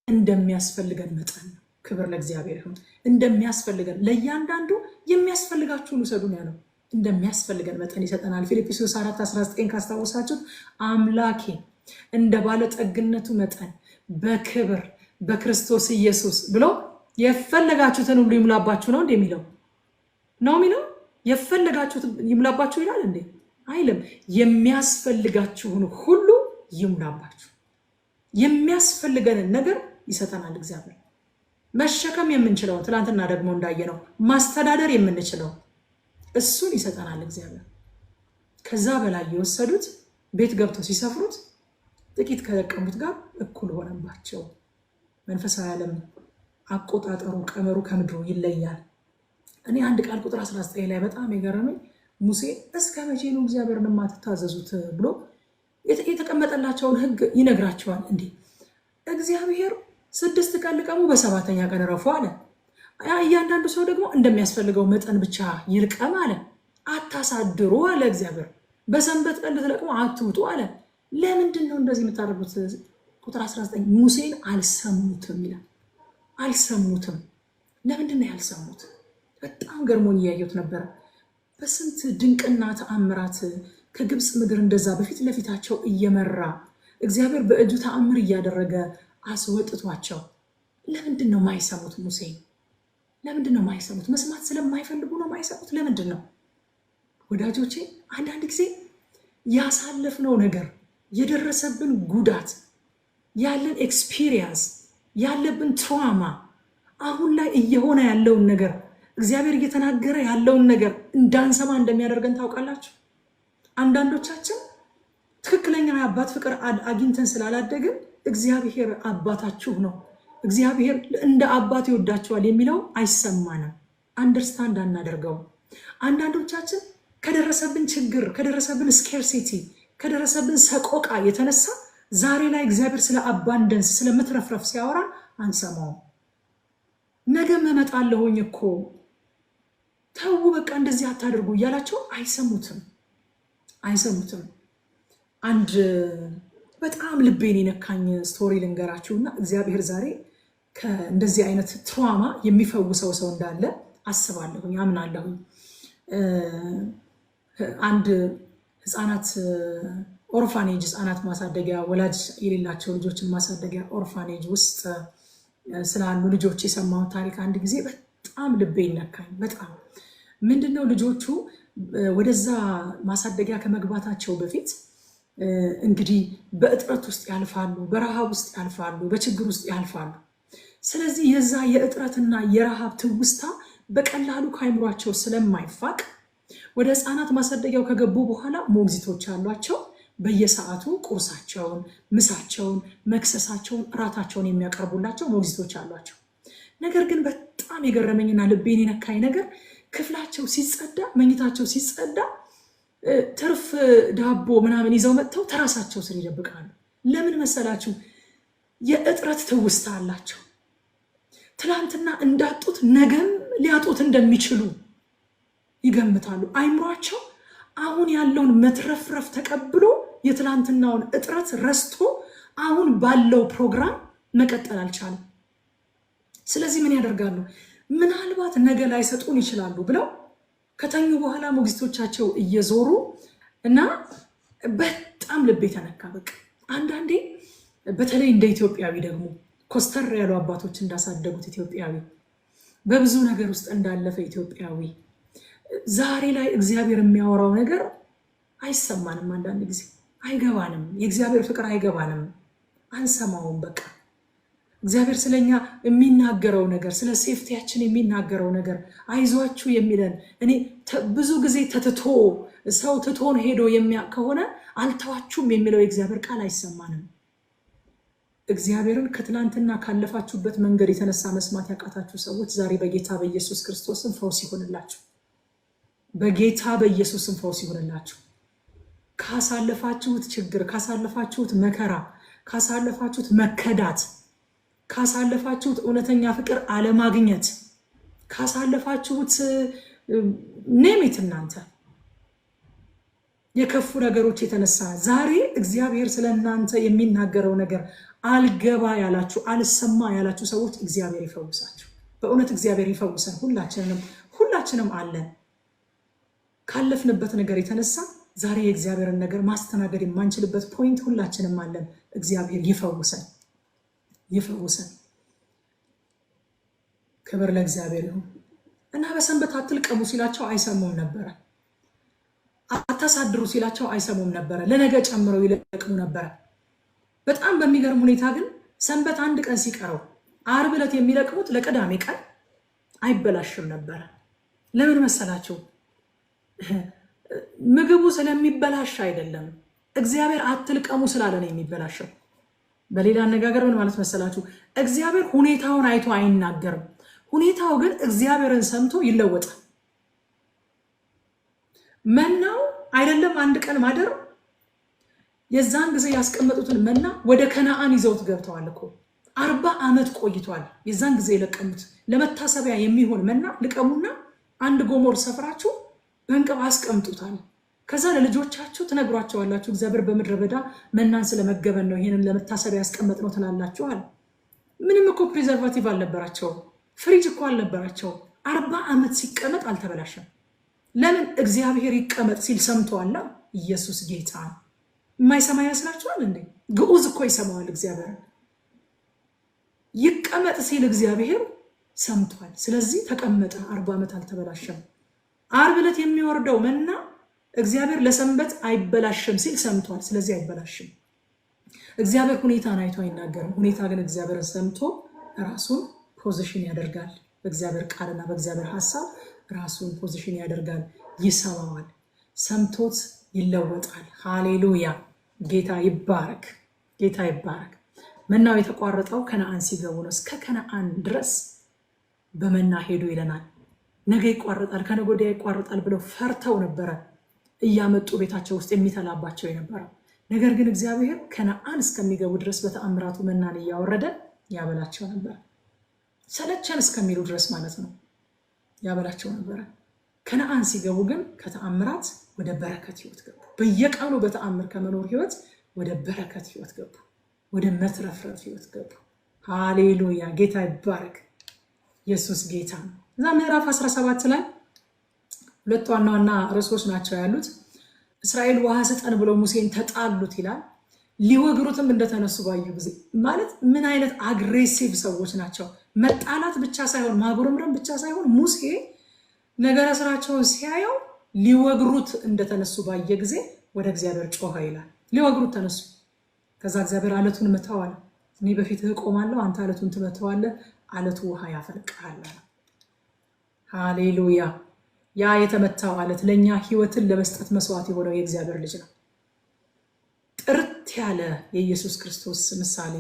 እንደሚያስፈልገን መጠን ነው። ክብር ለእግዚአብሔር ይሁን። እንደሚያስፈልገን ለእያንዳንዱ የሚያስፈልጋችሁን ውሰዱ ነው ያለው። እንደሚያስፈልገን መጠን ይሰጠናል። ፊልጵስዩስ 4:19 ካስታወሳችሁት አምላኬ እንደ ባለጠግነቱ መጠን በክብር በክርስቶስ ኢየሱስ ብሎ የፈለጋችሁትን ሁሉ ይሙላባችሁ ነው እንደሚለው ነው የሚለው። የፈለጋችሁትን ይሙላባችሁ ይላል እንዴ? አይልም። የሚያስፈልጋችሁን ሁሉ ይሙላባችሁ። የሚያስፈልገንን ነገር ይሰጠናል እግዚአብሔር። መሸከም የምንችለው ትናንትና ደግሞ እንዳየነው ማስተዳደር የምንችለው እሱን ይሰጠናል እግዚአብሔር። ከዛ በላይ የወሰዱት ቤት ገብተው ሲሰፍሩት ጥቂት ከለቀሙት ጋር እኩል ሆነባቸው። መንፈሳዊ ዓለም አቆጣጠሩ ቀመሩ ከምድሩ ይለያል። እኔ አንድ ቃል ቁጥር 19 ላይ በጣም የገረመኝ ሙሴ እስከ መቼ ነው እግዚአብሔርን የማትታዘዙት ብሎ የተቀመጠላቸውን ሕግ ይነግራቸዋል። እንዴ እግዚአብሔር 6 ቀን ልቀሙ፣ በሰባተኛ ቀን ረፉ አለ። እያንዳንዱ ሰው ደግሞ እንደሚያስፈልገው መጠን ብቻ ይልቀም አለ። አታሳድሩ አለ እግዚአብሔር። በሰንበት ቀን ልትለቅሙ አትውጡ አለ። ለምንድን ነው እንደዚህ የምታደርጉት? ቁጥር 19 ሙሴን አልሰሙትም ይላል። አልሰሙትም። ለምንድን ነው ያልሰሙት? በጣም ገርሞኝ እያየሁት ነበረ። በስንት ድንቅና ተአምራት ከግብፅ ምድር እንደዛ በፊት ለፊታቸው እየመራ እግዚአብሔር በእጁ ተአምር እያደረገ አስወጥቷቸው፣ ለምንድን ነው ማይሰሙት? ሙሴ ለምንድን ነው ማይሰሙት? መስማት ስለማይፈልጉ ነው ማይሰሙት? ለምንድን ነው? ወዳጆቼ አንዳንድ ጊዜ ያሳለፍነው ነገር፣ የደረሰብን ጉዳት፣ ያለን ኤክስፒሪየንስ፣ ያለብን ትራውማ፣ አሁን ላይ እየሆነ ያለውን ነገር እግዚአብሔር እየተናገረ ያለውን ነገር እንዳንሰማ እንደሚያደርገን ታውቃላችሁ። አንዳንዶቻችን ትክክለኛ የአባት ፍቅር አግኝተን ስላላደግን እግዚአብሔር አባታችሁ ነው፣ እግዚአብሔር እንደ አባት ይወዳችኋል የሚለው አይሰማንም፣ አንደርስታንድ አናደርገው። አንዳንዶቻችን ከደረሰብን ችግር፣ ከደረሰብን ስኬርሲቲ፣ ከደረሰብን ሰቆቃ የተነሳ ዛሬ ላይ እግዚአብሔር ስለ አባንደንስ ስለምትረፍረፍ ሲያወራ አንሰማውም። ነገም እመጣለሁኝ እኮ ተው በቃ እንደዚህ አታደርጉ እያላቸው አይሰሙትም። አንድ በጣም ልቤን የነካኝ ስቶሪ ልንገራችሁና እግዚአብሔር ዛሬ እንደዚህ አይነት ትራውማ የሚፈውሰው ሰው እንዳለ አስባለሁኝ፣ አምናለሁኝ። አንድ ህፃናት ኦርፋኔጅ፣ ህፃናት ማሳደጊያ፣ ወላጅ የሌላቸው ልጆችን ማሳደጊያ ኦርፋኔጅ ውስጥ ስላሉ ልጆች የሰማሁት ታሪክ አንድ ጊዜ በጣም ልቤ ይነካኝ። በጣም ምንድነው ልጆቹ ወደዛ ማሳደጊያ ከመግባታቸው በፊት እንግዲህ በእጥረት ውስጥ ያልፋሉ፣ በረሃብ ውስጥ ያልፋሉ፣ በችግር ውስጥ ያልፋሉ። ስለዚህ የዛ የእጥረትና የረሃብ ትውስታ በቀላሉ ከአይምሯቸው ስለማይፋቅ ወደ ህፃናት ማሳደጊያው ከገቡ በኋላ ሞግዚቶች አሏቸው። በየሰዓቱ ቁርሳቸውን፣ ምሳቸውን፣ መክሰሳቸውን፣ እራታቸውን የሚያቀርቡላቸው ሞግዚቶች አሏቸው። ነገር ግን በጣም የገረመኝና ልቤን የነካኝ ነገር ክፍላቸው ሲጸዳ፣ መኝታቸው ሲጸዳ ትርፍ ዳቦ ምናምን ይዘው መጥተው ተራሳቸው ስር ይደብቃሉ። ለምን መሰላችሁ? የእጥረት ትውስታ አላቸው። ትላንትና እንዳጡት ነገም ሊያጡት እንደሚችሉ ይገምታሉ። አይምሯቸው አሁን ያለውን መትረፍረፍ ተቀብሎ የትላንትናውን እጥረት ረስቶ አሁን ባለው ፕሮግራም መቀጠል አልቻለም። ስለዚህ ምን ያደርጋሉ? ምናልባት ነገ ላይሰጡን ይችላሉ ብለው ከተኙ በኋላ ሞግዚቶቻቸው እየዞሩ እና በጣም ልቤ ተነካ። በቃ አንዳንዴ በተለይ እንደ ኢትዮጵያዊ ደግሞ ኮስተር ያሉ አባቶች እንዳሳደጉት ኢትዮጵያዊ፣ በብዙ ነገር ውስጥ እንዳለፈ ኢትዮጵያዊ ዛሬ ላይ እግዚአብሔር የሚያወራው ነገር አይሰማንም። አንዳንድ ጊዜ አይገባንም። የእግዚአብሔር ፍቅር አይገባንም፣ አንሰማውም። በቃ እግዚአብሔር ስለኛ የሚናገረው ነገር፣ ስለ ሴፍቲያችን የሚናገረው ነገር፣ አይዟችሁ የሚለን እኔ ብዙ ጊዜ ተትቶ ሰው ትቶን ሄዶ ከሆነ አልተዋችሁም የሚለው የእግዚአብሔር ቃል አይሰማንም። እግዚአብሔርን ከትላንትና ካለፋችሁበት መንገድ የተነሳ መስማት ያቃታችሁ ሰዎች ዛሬ በጌታ በኢየሱስ ክርስቶስም ፈውስ ይሆንላችሁ። በጌታ በኢየሱስም ፈውስ ይሆንላችሁ። ካሳለፋችሁት ችግር፣ ካሳለፋችሁት መከራ፣ ካሳለፋችሁት መከዳት፣ ካሳለፋችሁት እውነተኛ ፍቅር አለማግኘት፣ ካሳለፋችሁት ኔሚት እናንተ የከፉ ነገሮች የተነሳ ዛሬ እግዚአብሔር ስለ እናንተ የሚናገረው ነገር አልገባ ያላችሁ፣ አልሰማ ያላችሁ ሰዎች እግዚአብሔር ይፈውሳችሁ። በእውነት እግዚአብሔር ይፈውሰን። ሁላችንም አለን ካለፍንበት ነገር የተነሳ ዛሬ የእግዚአብሔርን ነገር ማስተናገድ የማንችልበት ፖይንት ሁላችንም አለን። እግዚአብሔር ይፈውሰን። ክብር ለእግዚአብሔር ይሁን። እና በሰንበት አትልቀሙ ሲላቸው አይሰሙም ነበረ። አታሳድሩ ሲላቸው አይሰሙም ነበረ። ለነገ ጨምረው ይለቅሙ ነበረ። በጣም በሚገርም ሁኔታ ግን ሰንበት አንድ ቀን ሲቀረው ዓርብ ዕለት የሚለቅሙት ለቅዳሜ ቀን አይበላሽም ነበረ። ለምን መሰላችሁ? ምግቡ ስለሚበላሽ አይደለም። እግዚአብሔር አትልቀሙ ስላለ ነው የሚበላሸው። በሌላ አነጋገር ምን ማለት መሰላችሁ? እግዚአብሔር ሁኔታውን አይቶ አይናገርም። ሁኔታው ግን እግዚአብሔርን ሰምቶ ይለወጣል። መናው አይደለም አንድ ቀን ማደር፣ የዛን ጊዜ ያስቀመጡትን መና ወደ ከነዓን ይዘውት ገብተዋል እኮ 40 ዓመት ቆይቷል። የዛን ጊዜ የለቀሙት ለመታሰቢያ የሚሆን መና ልቀሙና አንድ ጎሞር ሰፍራችሁ በእንቅብ አስቀምጡታል። ከዛ ለልጆቻችሁ ትነግሯቸዋላችሁ፣ እግዚአብሔር በምድረ በዳ መናን ስለመገበን ነው ይሄንን ለመታሰቢያ ያስቀመጥ ነው ትላላችኋል። ምንም እኮ ፕሪዘርቫቲቭ አልነበራቸውም፣ ፍሪጅ እኮ አልነበራቸውም። 40 ዓመት ሲቀመጥ አልተበላሸም። ለምን? እግዚአብሔር ይቀመጥ ሲል ሰምተዋላ። ኢየሱስ ጌታ። የማይሰማ ይመስላችኋል እንዴ? ግዑዝ እኮ ይሰማዋል እግዚአብሔር። ይቀመጥ ሲል እግዚአብሔር ሰምቷል። ስለዚህ ተቀመጠ፣ 40 ዓመት አልተበላሸም። ዓርብ ዕለት የሚወርደው መና እግዚአብሔር ለሰንበት አይበላሽም ሲል ሰምቷል። ስለዚህ አይበላሽም። እግዚአብሔር ሁኔታን አይቶ አይናገርም። ሁኔታ ግን እግዚአብሔርን ሰምቶ ራሱን ፖዚሽን ያደርጋል። በእግዚአብሔር ቃልና በእግዚአብሔር ሐሳብ ራሱን ፖዚሽን ያደርጋል፣ ይሰማዋል፣ ሰምቶት ይለወጣል። ሃሌሉያ! ጌታ ይባረክ፣ ጌታ ይባረክ። መናው የተቋረጠው ከነዓን ሲገቡ ነው። እስከ ከነዓን ድረስ በመና ሄዱ ይለናል። ነገ ይቋረጣል፣ ከነገ ወዲያ ይቋረጣል ብለው ፈርተው ነበረ እያመጡ ቤታቸው ውስጥ የሚተላባቸው የነበረው። ነገር ግን እግዚአብሔር ከነዓን እስከሚገቡ ድረስ በተአምራቱ መናን እያወረደ ያበላቸው ነበር። ሰለቸን እስከሚሉ ድረስ ማለት ነው ያበላቸው ነበረ። ከነዓን ሲገቡ ግን ከተአምራት ወደ በረከት ህይወት ገቡ። በየቀኑ በተአምር ከመኖር ህይወት ወደ በረከት ህይወት ገቡ፣ ወደ መትረፍረፍ ህይወት ገቡ። ሃሌሉያ! ጌታ ይባረክ። ኢየሱስ ጌታ ነው። እዛ ምዕራፍ 17 ላይ ሁለት ዋና ዋና ርዕሶች ናቸው ያሉት። እስራኤል ውሃ ስጠን ብለው ሙሴን ተጣሉት ይላል። ሊወግሩትም እንደተነሱ ባዩ ጊዜ ማለት ምን አይነት አግሬሲቭ ሰዎች ናቸው! መጣላት ብቻ ሳይሆን ማጉረምረም ብቻ ሳይሆን ሙሴ ነገረ ስራቸውን ሲያየው ሊወግሩት እንደተነሱ ባየ ጊዜ ወደ እግዚአብሔር ጮኸ ይላል። ሊወግሩት ተነሱ። ከዛ እግዚአብሔር አለቱን መታዋል። እኔ በፊትህ እቆማለሁ፣ አንተ አለቱን ትመታዋለህ፣ አለቱ ውሃ ያፈልቃል። ሃሌሉያ! ያ የተመታው አለት ለእኛ ህይወትን ለመስጠት መስዋዕት የሆነው የእግዚአብሔር ልጅ ነው። ጥርት ያለ የኢየሱስ ክርስቶስ ምሳሌ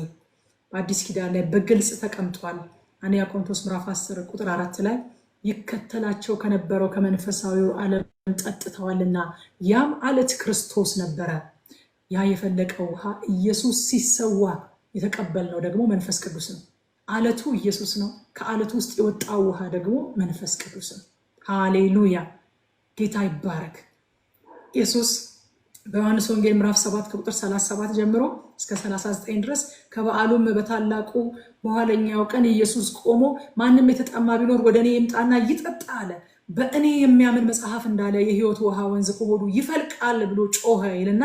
በአዲስ ኪዳን ላይ በግልጽ ተቀምጧል። አንደኛ ቆሮንቶስ ምዕራፍ 10 ቁጥር 4 ላይ ይከተላቸው ከነበረው ከመንፈሳዊው ዓለም ጠጥተዋልና ያም አለት ክርስቶስ ነበረ። ያ የፈለቀው ውሃ ኢየሱስ ሲሰዋ የተቀበልነው ደግሞ መንፈስ ቅዱስ ነው። አለቱ ኢየሱስ ነው። ከአለቱ ውስጥ የወጣው ውሃ ደግሞ መንፈስ ቅዱስ ነው። ሃሌሉያ! ጌታ ይባረክ። ኢየሱስ በዮሐንስ ወንጌል ምዕራፍ 7 ከቁጥር 37 ጀምሮ እስከ 39 ድረስ ከበዓሉም በታላቁ በኋለኛው ቀን ኢየሱስ ቆሞ ማንም የተጠማ ቢኖር ወደ እኔ ይምጣና ይጠጣ አለ። በእኔ የሚያምን መጽሐፍ እንዳለ የሕይወት ውሃ ወንዝ ከሆዱ ይፈልቃል ብሎ ጮኸ ይልና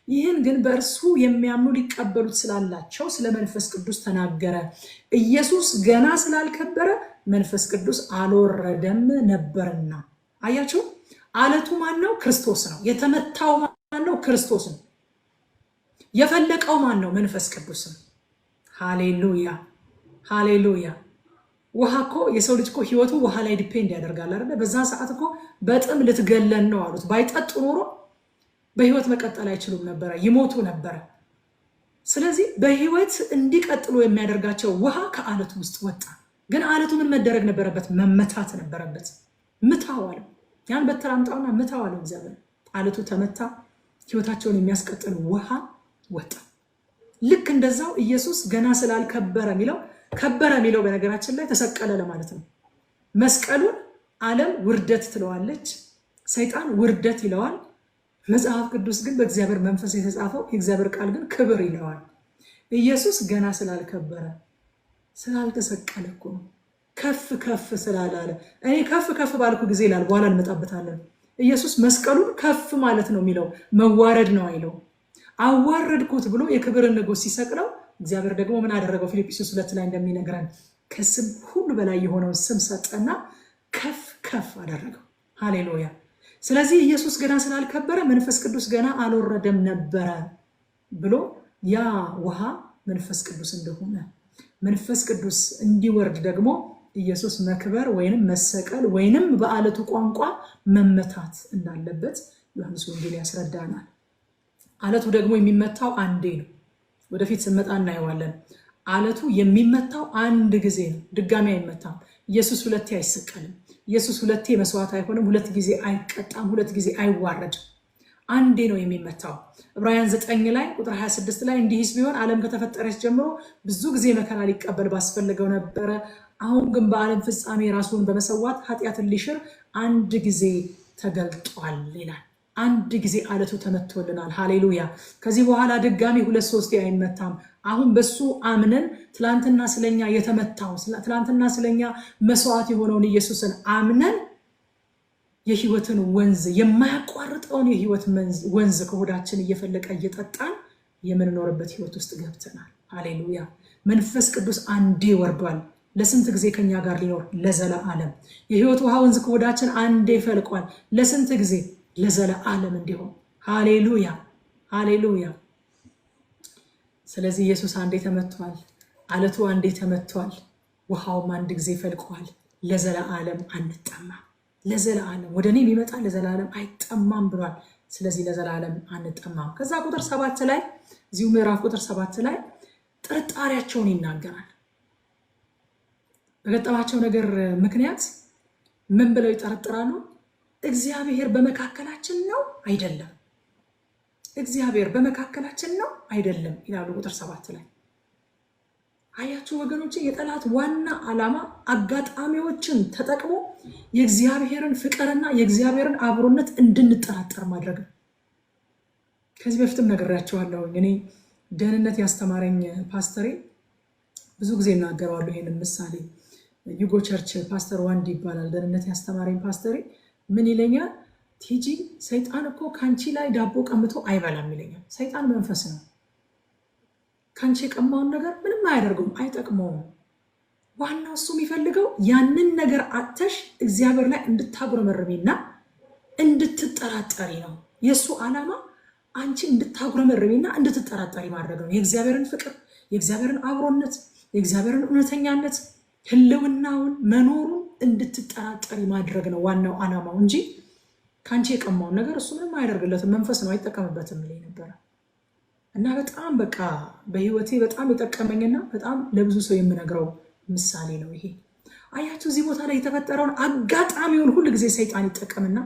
ይህን ግን በእርሱ የሚያምኑ ሊቀበሉት ስላላቸው ስለ መንፈስ ቅዱስ ተናገረ። ኢየሱስ ገና ስላልከበረ መንፈስ ቅዱስ አልወረደም ነበርና። አያችሁ፣ አለቱ ማን ነው? ክርስቶስ ነው። የተመታው ማን ነው? ክርስቶስ ነው። የፈለቀው ማን ነው? መንፈስ ቅዱስ። ሃሌሉያ ሃሌሉያ። ውሃ እኮ የሰው ልጅ እኮ ህይወቱ ውሃ ላይ ዲፔንድ ያደርጋል አይደል? በዛ ሰዓት እኮ በጥም ልትገለን ነው አሉት። ባይጠጡ ኖሮ በህይወት መቀጠል አይችሉም ነበረ፣ ይሞቱ ነበረ። ስለዚህ በህይወት እንዲቀጥሉ የሚያደርጋቸው ውሃ ከአለቱ ውስጥ ወጣ። ግን አለቱ ምን መደረግ ነበረበት? መመታት ነበረበት። ምታው አለው። ያን በትር አምጣውና ምታው አለው እግዚአብሔር። አለቱ ተመታ፣ ህይወታቸውን የሚያስቀጥል ውሃ ወጣ። ልክ እንደዛው ኢየሱስ ገና ስላልከበረ የሚለው ከበረ የሚለው በነገራችን ላይ ተሰቀለ ለማለት ነው። መስቀሉን ዓለም ውርደት ትለዋለች፣ ሰይጣን ውርደት ይለዋል። መጽሐፍ ቅዱስ ግን በእግዚአብሔር መንፈስ የተጻፈው የእግዚአብሔር ቃል ግን ክብር ይለዋል። ኢየሱስ ገና ስላልከበረ ስላልተሰቀለ እኮ ነው። ከፍ ከፍ ስላላለ እኔ ከፍ ከፍ ባልኩ ጊዜ ይላል፣ በኋላ እንመጣበታለን። ኢየሱስ መስቀሉን ከፍ ማለት ነው የሚለው፣ መዋረድ ነው አይለው። አዋረድኩት ብሎ የክብርን ንጉሥ ሲሰቅለው እግዚአብሔር ደግሞ ምን አደረገው? ፊልጵስዩስ 2 ላይ እንደሚነግረን ከስም ሁሉ በላይ የሆነውን ስም ሰጠና ከፍ ከፍ አደረገው። ሃሌሉያ። ስለዚህ ኢየሱስ ገና ስላልከበረ መንፈስ ቅዱስ ገና አልወረደም ነበረ ብሎ ያ ውሃ መንፈስ ቅዱስ እንደሆነ መንፈስ ቅዱስ እንዲወርድ ደግሞ ኢየሱስ መክበር ወይንም መሰቀል ወይንም በአለቱ ቋንቋ መመታት እንዳለበት ዮሐንስ ወንጌል ያስረዳናል። አለቱ ደግሞ የሚመታው አንዴ ነው። ወደፊት ስንመጣ እናየዋለን። አለቱ የሚመታው አንድ ጊዜ ነው፣ ድጋሚ አይመታም። ኢየሱስ ሁለቴ አይሰቀልም። ኢየሱስ ሁለቴ መስዋዕት አይሆንም። ሁለት ጊዜ አይቀጣም። ሁለት ጊዜ አይዋረድም። አንዴ ነው የሚመታው። ዕብራውያን 9 ላይ ቁጥር 26 ላይ እንዲህስ ቢሆን ዓለም ከተፈጠረች ጀምሮ ብዙ ጊዜ መከራ ሊቀበል ባስፈልገው ነበረ። አሁን ግን በዓለም ፍጻሜ ራሱን በመሰዋት ኃጢአትን ሊሽር አንድ ጊዜ ተገልጧል ይላል። አንድ ጊዜ አለቱ ተመቶልናል። ሃሌሉያ። ከዚህ በኋላ ድጋሚ 2-3 አይመታም። አሁን በሱ አምነን ትላንትና ስለኛ የተመታው ትላንትና ስለኛ መስዋዕት የሆነውን ኢየሱስን አምነን የህይወትን ወንዝ የማያቋርጠውን የህይወት ወንዝ ከሆዳችን እየፈለቀ እየጠጣን የምንኖርበት ህይወት ውስጥ ገብተናል። ሃሌሉያ። መንፈስ ቅዱስ አንዴ ወርዷል። ለስንት ጊዜ ከኛ ጋር ሊኖር? ለዘለዓለም። የህይወት ውሃ ወንዝ ከሆዳችን አንዴ ፈልቋል። ለስንት ጊዜ? ለዘለዓለም እንዲሆን። ሃሌሉያ ሃሌሉያ። ስለዚህ ኢየሱስ አንዴ ተመቷል፣ አለቱ አንዴ ተመቷል፣ ውሃውም አንድ ጊዜ ፈልቋል። ለዘለዓለም አንጠማ። ለዘለዓለም ወደ እኔ የሚመጣ ለዘለዓለም አይጠማም ብሏል። ስለዚህ ለዘለዓለም አንጠማም። ከዛ ቁጥር 7 ላይ እዚሁ ምዕራፍ ቁጥር 7 ላይ ጥርጣሬያቸውን ይናገራል። በገጠማቸው ነገር ምክንያት ምን ብለው ይጠረጥራሉ? እግዚአብሔር በመካከላችን ነው አይደለም? እግዚአብሔር በመካከላችን ነው አይደለም ይላሉ ቁጥር 7 ላይ። አያችሁ ወገኖቼ፣ የጠላት ዋና ዓላማ አጋጣሚዎችን ተጠቅሞ የእግዚአብሔርን ፍቅርና የእግዚአብሔርን አብሮነት እንድንጠራጠር ማድረግ ነው። ከዚህ በፊትም ነግሬያቸዋለሁ። እኔ ደህንነት ያስተማረኝ ፓስተሬ ብዙ ጊዜ እናገረዋለሁ ይሄንን ምሳሌ። ዩጎ ቸርች ፓስተር ዋንድ ይባላል። ደህንነት ያስተማረኝ ፓስተሬ ምን ይለኛል? ቲጂ ሰይጣን እኮ ካንቺ ላይ ዳቦ ቀምቶ አይበላም ይለኛል። ሰይጣን መንፈስ ነው። ካንቺ የቀማውን ነገር ምንም አያደርገውም፣ አይጠቅመውም። ዋናው እሱ የሚፈልገው ያንን ነገር አጥተሽ እግዚአብሔር ላይ እንድታጉረመርሚና እንድትጠራጠሪ ነው። የእሱ ዓላማ አንቺ እንድታጉረመርሚና እንድትጠራጠሪ ማድረግ ነው። የእግዚአብሔርን ፍቅር፣ የእግዚአብሔርን አብሮነት፣ የእግዚአብሔርን እውነተኛነት፣ ህልውናውን፣ መኖሩን እንድትጠራጠሪ ማድረግ ነው ዋናው ዓላማው እንጂ ካንቺ የቀማውን ነገር እሱ ምንም አያደርግለትም። መንፈስ ነው፣ አይጠቀምበትም ላይ ነበረ እና በጣም በቃ በህይወቴ በጣም የጠቀመኝና በጣም ለብዙ ሰው የምነግረው ምሳሌ ነው ይሄ። አያችሁ እዚህ ቦታ ላይ የተፈጠረውን አጋጣሚውን ሁሉ ጊዜ ሰይጣን ይጠቀምና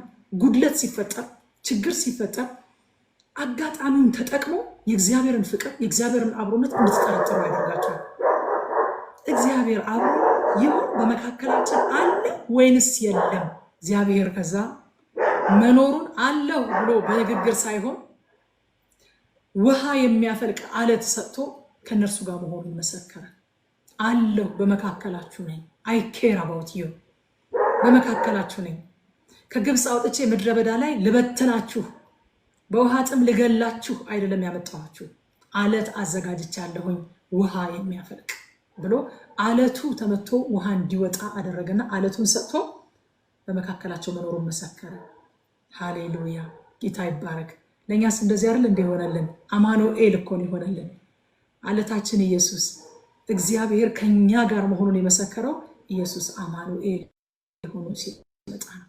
ጉድለት ሲፈጠር፣ ችግር ሲፈጠር አጋጣሚውን ተጠቅሞ የእግዚአብሔርን ፍቅር፣ የእግዚአብሔርን አብሮነት እንድትጠረጥሩ ያደርጋቸዋል። እግዚአብሔር አብሮ ይሁን በመካከላችን አለ ወይንስ የለም? እግዚአብሔር ከዛ መኖሩን አለው ብሎ በንግግር ሳይሆን ውሃ የሚያፈልቅ አለት ሰጥቶ ከነርሱ ጋር መሆኑን መሰከረ። አለሁ፣ በመካከላችሁ ነኝ። አይ ኬር አባውት ዩ፣ በመካከላችሁ ነኝ። ከግብፅ አውጥቼ ምድረ በዳ ላይ ልበትናችሁ፣ በውሃ ጥም ልገላችሁ አይደለም ያመጣኋችሁ፣ አለት አዘጋጅቻለሁኝ ውሃ የሚያፈልቅ ብሎ አለቱ ተመቶ ውሃ እንዲወጣ አደረገና አለቱን ሰጥቶ በመካከላቸው መኖሩን መሰከረ። ሃሌሉያ፣ ጌታ ይባረክ። ለእኛስ እንደዚህ አይደል እንዲሆነልን? አማኑኤል እኮ ነው ይሆነልን። አለታችን ኢየሱስ እግዚአብሔር ከኛ ጋር መሆኑን የመሰከረው ኢየሱስ አማኑኤል ሆኖ ሲመጣ ነው።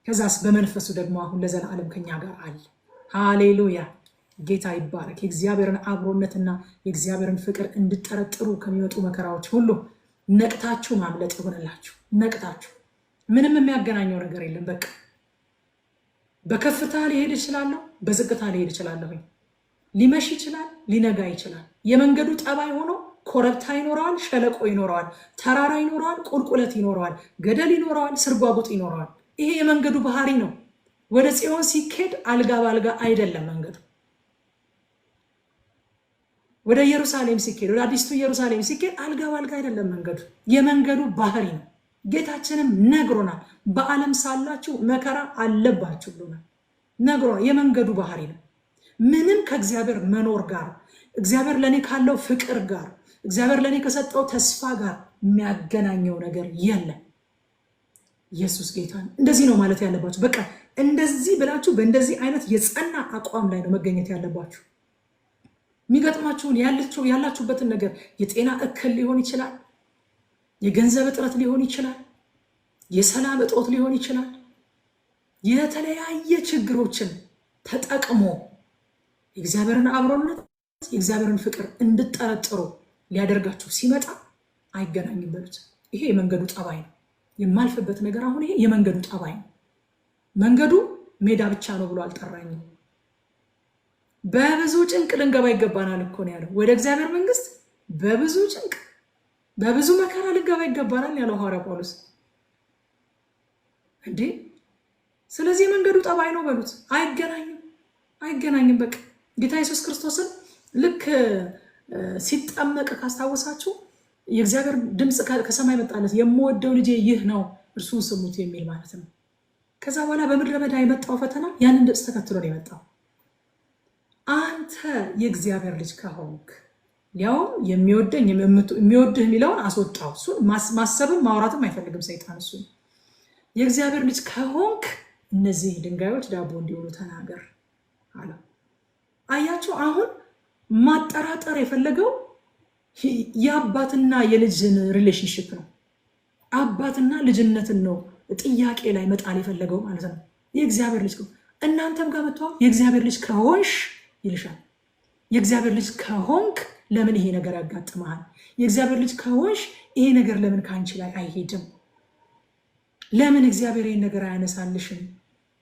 ከዛስ በመንፈሱ ደግሞ አሁን ለዘላለም ከኛ ጋር አለ። ሃሌሉያ ጌታ ይባረክ። የእግዚአብሔርን አብሮነትና የእግዚአብሔርን ፍቅር እንድጠረጥሩ ከሚመጡ መከራዎች ሁሉ ነቅታችሁ ማምለጥ ይሆንላችሁ። ነቅታችሁ ምንም የሚያገናኘው ነገር የለም። በቃ በከፍታ ሊሄድ ይችላለሁ፣ በዝቅታ ሊሄድ ይችላለሁ። ሊመሽ ይችላል፣ ሊነጋ ይችላል። የመንገዱ ጠባይ ሆኖ ኮረብታ ይኖረዋል፣ ሸለቆ ይኖረዋል፣ ተራራ ይኖረዋል፣ ቁልቁለት ይኖረዋል፣ ገደል ይኖረዋል፣ ስርጓጉጥ ይኖረዋል። ይሄ የመንገዱ ባህሪ ነው። ወደ ጽዮን ሲኬድ አልጋ ባልጋ አይደለም መንገዱ። ወደ ኢየሩሳሌም ሲኬድ፣ ወደ አዲስቱ ኢየሩሳሌም ሲኬድ አልጋ ባልጋ አይደለም መንገዱ። የመንገዱ ባህሪ ነው። ጌታችንም ነግሮናል። በዓለም ሳላችሁ መከራ አለባችሁ ብሎናል፣ ነግሮናል። የመንገዱ ባህሪ ነው። ምንም ከእግዚአብሔር መኖር ጋር፣ እግዚአብሔር ለእኔ ካለው ፍቅር ጋር፣ እግዚአብሔር ለእኔ ከሰጠው ተስፋ ጋር የሚያገናኘው ነገር የለም። ኢየሱስ ጌታ ነው። እንደዚህ ነው ማለት ያለባችሁ። በቃ እንደዚህ ብላችሁ በእንደዚህ አይነት የጸና አቋም ላይ ነው መገኘት ያለባችሁ። የሚገጥማችሁን ያላችሁበትን ነገር የጤና እክል ሊሆን ይችላል፣ የገንዘብ እጥረት ሊሆን ይችላል፣ የሰላም እጦት ሊሆን ይችላል። የተለያየ ችግሮችን ተጠቅሞ የእግዚአብሔርን አብሮነት የእግዚአብሔርን ፍቅር እንድጠረጥሩ ሊያደርጋችሁ ሲመጣ አይገናኝም በሉት። ይሄ የመንገዱ ጠባይ ነው። የማልፍበት ነገር አሁን ይሄ የመንገዱ ጠባይ ነው። መንገዱ ሜዳ ብቻ ነው ብሎ አልጠራኝም። በብዙ ጭንቅ ልንገባ ይገባናል እኮ ነው ያለው። ወደ እግዚአብሔር መንግስት በብዙ ጭንቅ በብዙ መከራ ልንገባ ይገባናል ያለው ሐዋርያ ጳውሎስ። እንዴ ስለዚህ የመንገዱ ጠባይ ነው በሉት። አይገናኝም። በቃ ጌታ ኢየሱስ ክርስቶስን ልክ ሲጠመቅ ካስታወሳችሁ የእግዚአብሔር ድምፅ ከሰማይ መጣለት፣ የምወደው ልጄ ይህ ነው እርሱን ስሙት የሚል ማለት ነው። ከዛ በኋላ በምድረ በዳ የመጣው ፈተና ያንን ድምፅ ተከትሎ ነው የመጣው። አንተ የእግዚአብሔር ልጅ ከሆንክ ያውም የሚወድህ የሚለውን አስወጣው። እሱን ማሰብም ማውራትም አይፈልግም ሰይጣን። እሱን የእግዚአብሔር ልጅ ከሆንክ እነዚህ ድንጋዮች ዳቦ እንዲሆኑ ተናገር አለ። አያችሁ፣ አሁን ማጠራጠር የፈለገው የአባትና የልጅን ሪሌሽንሽፕ ነው። አባትና ልጅነትን ነው ጥያቄ ላይ መጣል የፈለገው ማለት ነው። የእግዚአብሔር ልጅ እናንተም ጋር መጥቷል። የእግዚአብሔር ልጅ ከሆንሽ ይልሻል። የእግዚአብሔር ልጅ ከሆንክ ለምን ይሄ ነገር ያጋጥመሃል? የእግዚአብሔር ልጅ ከሆንሽ ይሄ ነገር ለምን ከአንቺ ላይ አይሄድም? ለምን እግዚአብሔር ይህን ነገር አያነሳልሽም?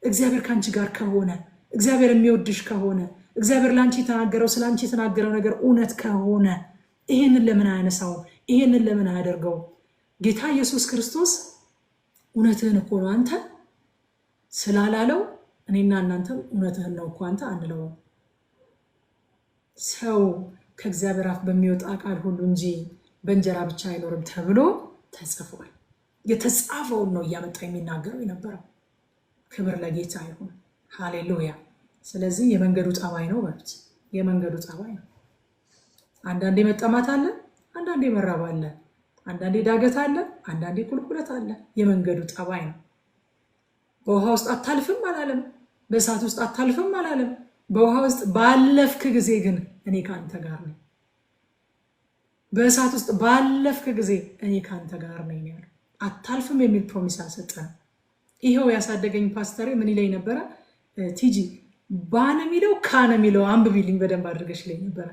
እግዚአብሔር ከአንቺ ጋር ከሆነ፣ እግዚአብሔር የሚወድሽ ከሆነ፣ እግዚአብሔር ለአንቺ የተናገረው ስለ አንቺ የተናገረው ነገር እውነት ከሆነ ይህንን ለምን አያነሳው? ይህንን ለምን አያደርገው? ጌታ ኢየሱስ ክርስቶስ እውነትህን እኮ ነው አንተ ስላላለው እኔና እናንተም እውነትህን ነው እኮ አንተ አንለውም። ሰው ከእግዚአብሔር አፍ በሚወጣ ቃል ሁሉ እንጂ በእንጀራ ብቻ አይኖርም ተብሎ ተጽፏል። የተጻፈውን ነው እያመጣ የሚናገረው የነበረው። ክብር ለጌታ ይሁን። ሃሌሉያ። ስለዚህ የመንገዱ ጠባይ ነው በሉት። የመንገዱ ጠባይ ነው። አንዳንዴ መጠማት አለ፣ አንዳንዴ መራብ አለ፣ አንዳንዴ ዳገት አለ፣ አንዳንዴ ቁልቁለት አለ። የመንገዱ ጠባይ ነው። በውሃ ውስጥ አታልፍም አላለም። በእሳት ውስጥ አታልፍም አላለም። በውሃ ውስጥ ባለፍክ ጊዜ ግን እኔ ከአንተ ጋር ነኝ። በእሳት ውስጥ ባለፍክ ጊዜ እኔ ከአንተ ጋር ነኝ ያለው። አታልፍም የሚል ፕሮሚስ አልሰጠንም። ይኸው ያሳደገኝ ፓስተሬ ምን ይለኝ ነበረ? ቲጂ ባነ የሚለው ካነ የሚለው አንብቢልኝ በደንብ አድርገሽ ላይ ነበረ።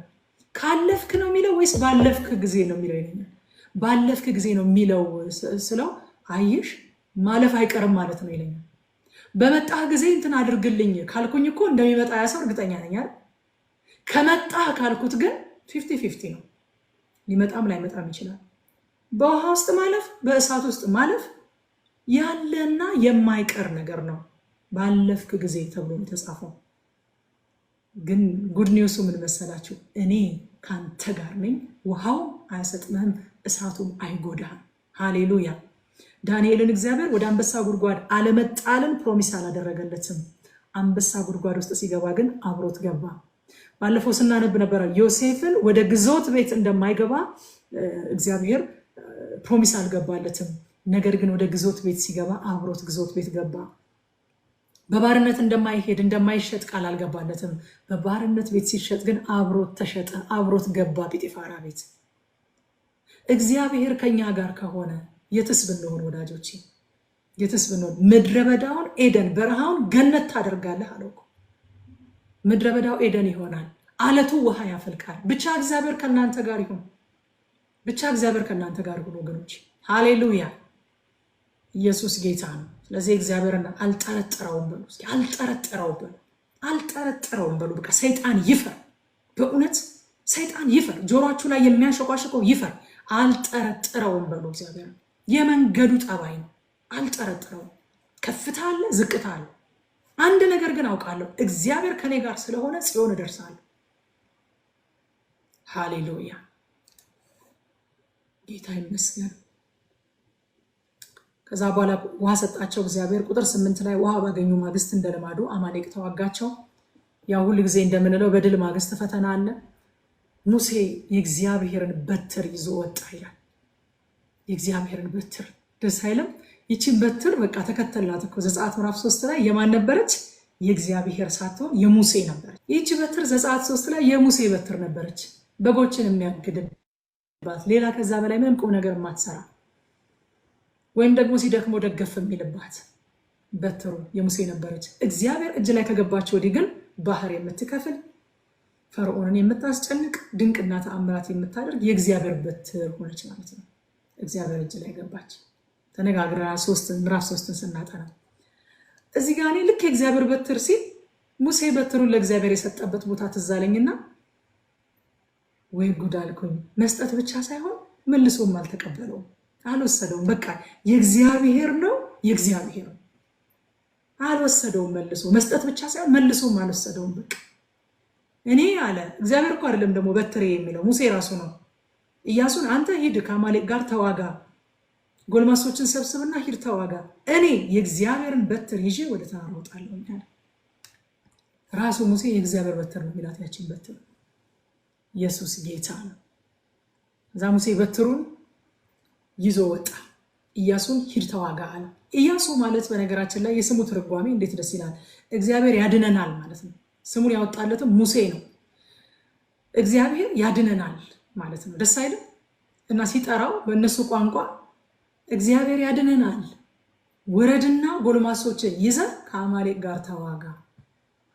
ካለፍክ ነው የሚለው ወይስ ባለፍክ ጊዜ ነው የሚለው ይለኛል። ባለፍክ ጊዜ ነው የሚለው ስለው አየሽ ማለፍ አይቀርም ማለት ነው ይለኛል። በመጣህ ጊዜ እንትን አድርግልኝ ካልኩኝ እኮ እንደሚመጣ ያ ሰው እርግጠኛ ነኝ አይደል? ከመጣህ ካልኩት ግን 50-50 ነው። ሊመጣም ላይመጣም ይችላል። በውሃ ውስጥ ማለፍ፣ በእሳት ውስጥ ማለፍ ያለና የማይቀር ነገር ነው። ባለፍክ ጊዜ ተብሎ የተጻፈው ግን ጉድ ኒውሱ ምን መሰላችሁ? እኔ ካንተ ጋር ነኝ፣ ውሃው አያሰጥምህም፣ እሳቱም አይጎዳህም። ሃሌሉያ። ዳንኤልን እግዚአብሔር ወደ አንበሳ ጉድጓድ አለመጣልን ፕሮሚስ አላደረገለትም። አንበሳ ጉድጓድ ውስጥ ሲገባ ግን አብሮት ገባ። ባለፈው ስናነብ ነበረ ዮሴፍን ወደ ግዞት ቤት እንደማይገባ እግዚአብሔር ፕሮሚስ አልገባለትም። ነገር ግን ወደ ግዞት ቤት ሲገባ አብሮት ግዞት ቤት ገባ። በባርነት እንደማይሄድ እንደማይሸጥ ቃል አልገባለትም። በባርነት ቤት ሲሸጥ ግን አብሮት ተሸጠ፣ አብሮት ገባ ጲጢፋራ ቤት። እግዚአብሔር ከኛ ጋር ከሆነ የትስ ብንሆን ወዳጆቼ፣ የትስ ብንሆን። ምድረ በዳውን ኤደን፣ በረሃውን ገነት ታደርጋለህ አለው። ምድረ በዳው ኤደን ይሆናል፣ አለቱ ውሃ ያፈልቃል። ብቻ እግዚአብሔር ከእናንተ ጋር ይሁን። ብቻ እግዚአብሔር ከእናንተ ጋር ይሁን ወገኖች። ሃሌሉያ! ኢየሱስ ጌታ ነው። ስለዚህ እግዚአብሔርን አልጠረጥረውም በሉ። አልጠረጥረውም በሉ። አልጠረጥረውም በሉ። በቃ ሰይጣን ይፈር። በእውነት ሰይጣን ይፈር። ጆሮአችሁ ላይ የሚያሸቋሽቀው ይፈር። አልጠረጥረውም በሉ። እግዚአብሔር የመንገዱ ጠባይ ነው። አልጠረጥረውም። ከፍታ አለ፣ ዝቅታ አለ። አንድ ነገር ግን አውቃለሁ፣ እግዚአብሔር ከኔ ጋር ስለሆነ ጽዮን እደርሳለሁ። ሃሌሉያ! ጌታ ይመስገን። ከዛ በኋላ ውሃ ሰጣቸው እግዚአብሔር። ቁጥር 8 ላይ ውሃ ባገኙ ማግስት እንደልማዱ አማሌቅ ተዋጋቸው። ያ ሁል ጊዜ እንደምንለው በድል ማግስት ፈተና አለ። ሙሴ የእግዚአብሔርን በትር ይዞ ወጣ ይላል። የእግዚአብሔርን በትር ደስ አይልም? ይቺን በትር በቃ ተከተላት እኮ። ዘጸአት ምዕራፍ 3 ላይ የማን ነበረች? የእግዚአብሔር ሳትሆን የሙሴ ነበረች። ይቺ በትር ዘጸአት 3 ላይ የሙሴ በትር ነበረች፣ በጎችን የሚያግድባት፣ ሌላ ከዛ በላይ ምንም ቁም ነገር የማትሰራ ወይም ደግሞ ሲደክሞ ደገፍ የሚልባት በትሩ የሙሴ ነበረች። እግዚአብሔር እጅ ላይ ከገባች ወዲህ ግን ባህር የምትከፍል፣ ፈርዖንን የምታስጨንቅ፣ ድንቅና ተአምራት የምታደርግ የእግዚአብሔር በትር ሆነች ማለት ነው። እግዚአብሔር እጅ ላይ ገባች። ተነጋግረናል። ምዕራፍ 3ን ስናጠና እዚህ ጋር እኔ ልክ የእግዚአብሔር በትር ሲል ሙሴ በትሩን ለእግዚአብሔር የሰጠበት ቦታ ትዝ አለኝና ወይ ጉድ አልኩኝ። መስጠት ብቻ ሳይሆን መልሶም አልተቀበለውም፣ አልወሰደውም። በቃ የእግዚአብሔር ነው፣ የእግዚአብሔር ነው። አልወሰደውም መልሶ። መስጠት ብቻ ሳይሆን መልሶም አልወሰደውም። በቃ እኔ አለ እግዚአብሔር እኮ አይደለም ደግሞ በትሬ የሚለው ሙሴ ራሱ ነው። ኢያሱን አንተ ሂድ ከአማሌቅ ጋር ተዋጋ፣ ጎልማሶችን ሰብስብና ሂድ ተዋጋ፣ እኔ የእግዚአብሔርን በትር ይዤ ወደ ተራራ እወጣለሁ አለ። ራሱ ሙሴ የእግዚአብሔር በትር ነው የሚላት ያችን በትር። ኢየሱስ ጌታ ነው። እዛ ሙሴ በትሩን ይዞ ወጣ። ኢያሱን ሂድ ተዋጋ አለ። ኢያሱ ማለት በነገራችን ላይ የስሙ ትርጓሜ እንዴት ደስ ይላል! እግዚአብሔር ያድነናል ማለት ነው። ስሙን ያወጣለትም ሙሴ ነው። እግዚአብሔር ያድነናል ማለት ነው። ደስ አይልም? እና ሲጠራው በእነሱ ቋንቋ እግዚአብሔር ያድነናል፣ ውረድና ጎልማሶችን ይዘህ ከአማሌቅ ጋር ተዋጋ።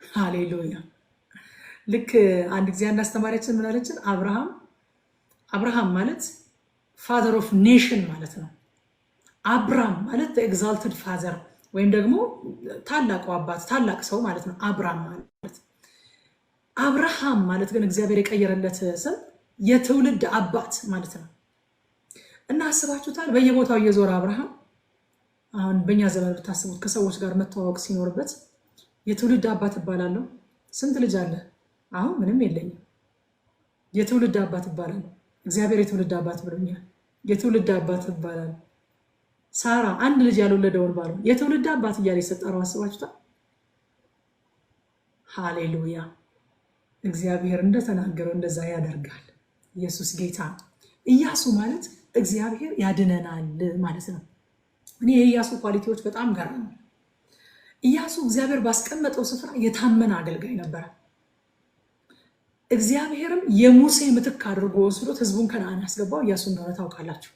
ሃሌሉያ! ልክ አንድ ጊዜ አንድ አስተማሪያችን ምን አለችን? አብርሃም ማለት ፋዘር ኦፍ ኔሽን ማለት ነው። አብራም ማለት ኤግዛልትድ ፋዘር ወይም ደግሞ ታላቁ አባት፣ ታላቅ ሰው ማለት ነው። አብራም ማለት አብርሃም ማለት ግን እግዚአብሔር የቀየረለት ስም የትውልድ አባት ማለት ነው። እና አስባችሁታል? በየቦታው እየዞረ አብርሃም አሁን በእኛ ዘመን ብታስቡት ከሰዎች ጋር መተዋወቅ ሲኖርበት የትውልድ አባት እባላለሁ። ስንት ልጅ አለ? አሁን ምንም የለኝም። የትውልድ አባት እባላለሁ። እግዚአብሔር የትውልድ አባት ብሎኛል። የትውልድ አባት እባላለሁ። ሳራ አንድ ልጅ ያልወለደውን ባሉ የትውልድ አባት እያለ የሰጠረው አስባችሁታል? ሃሌሉያ! እግዚአብሔር እንደተናገረው እንደዛ ያደርጋል። ኢየሱስ ጌታ። ኢያሱ ማለት እግዚአብሔር ያድነናል ማለት ነው። እኔ የኢያሱ ኳሊቲዎች በጣም ገርም። ኢያሱ እግዚአብሔር ባስቀመጠው ስፍራ የታመነ አገልጋይ ነበረ። እግዚአብሔርም የሙሴ ምትክ አድርጎ ወስዶት ህዝቡን ከነዓን ያስገባው ኢያሱ እንደሆነ ታውቃላችሁ።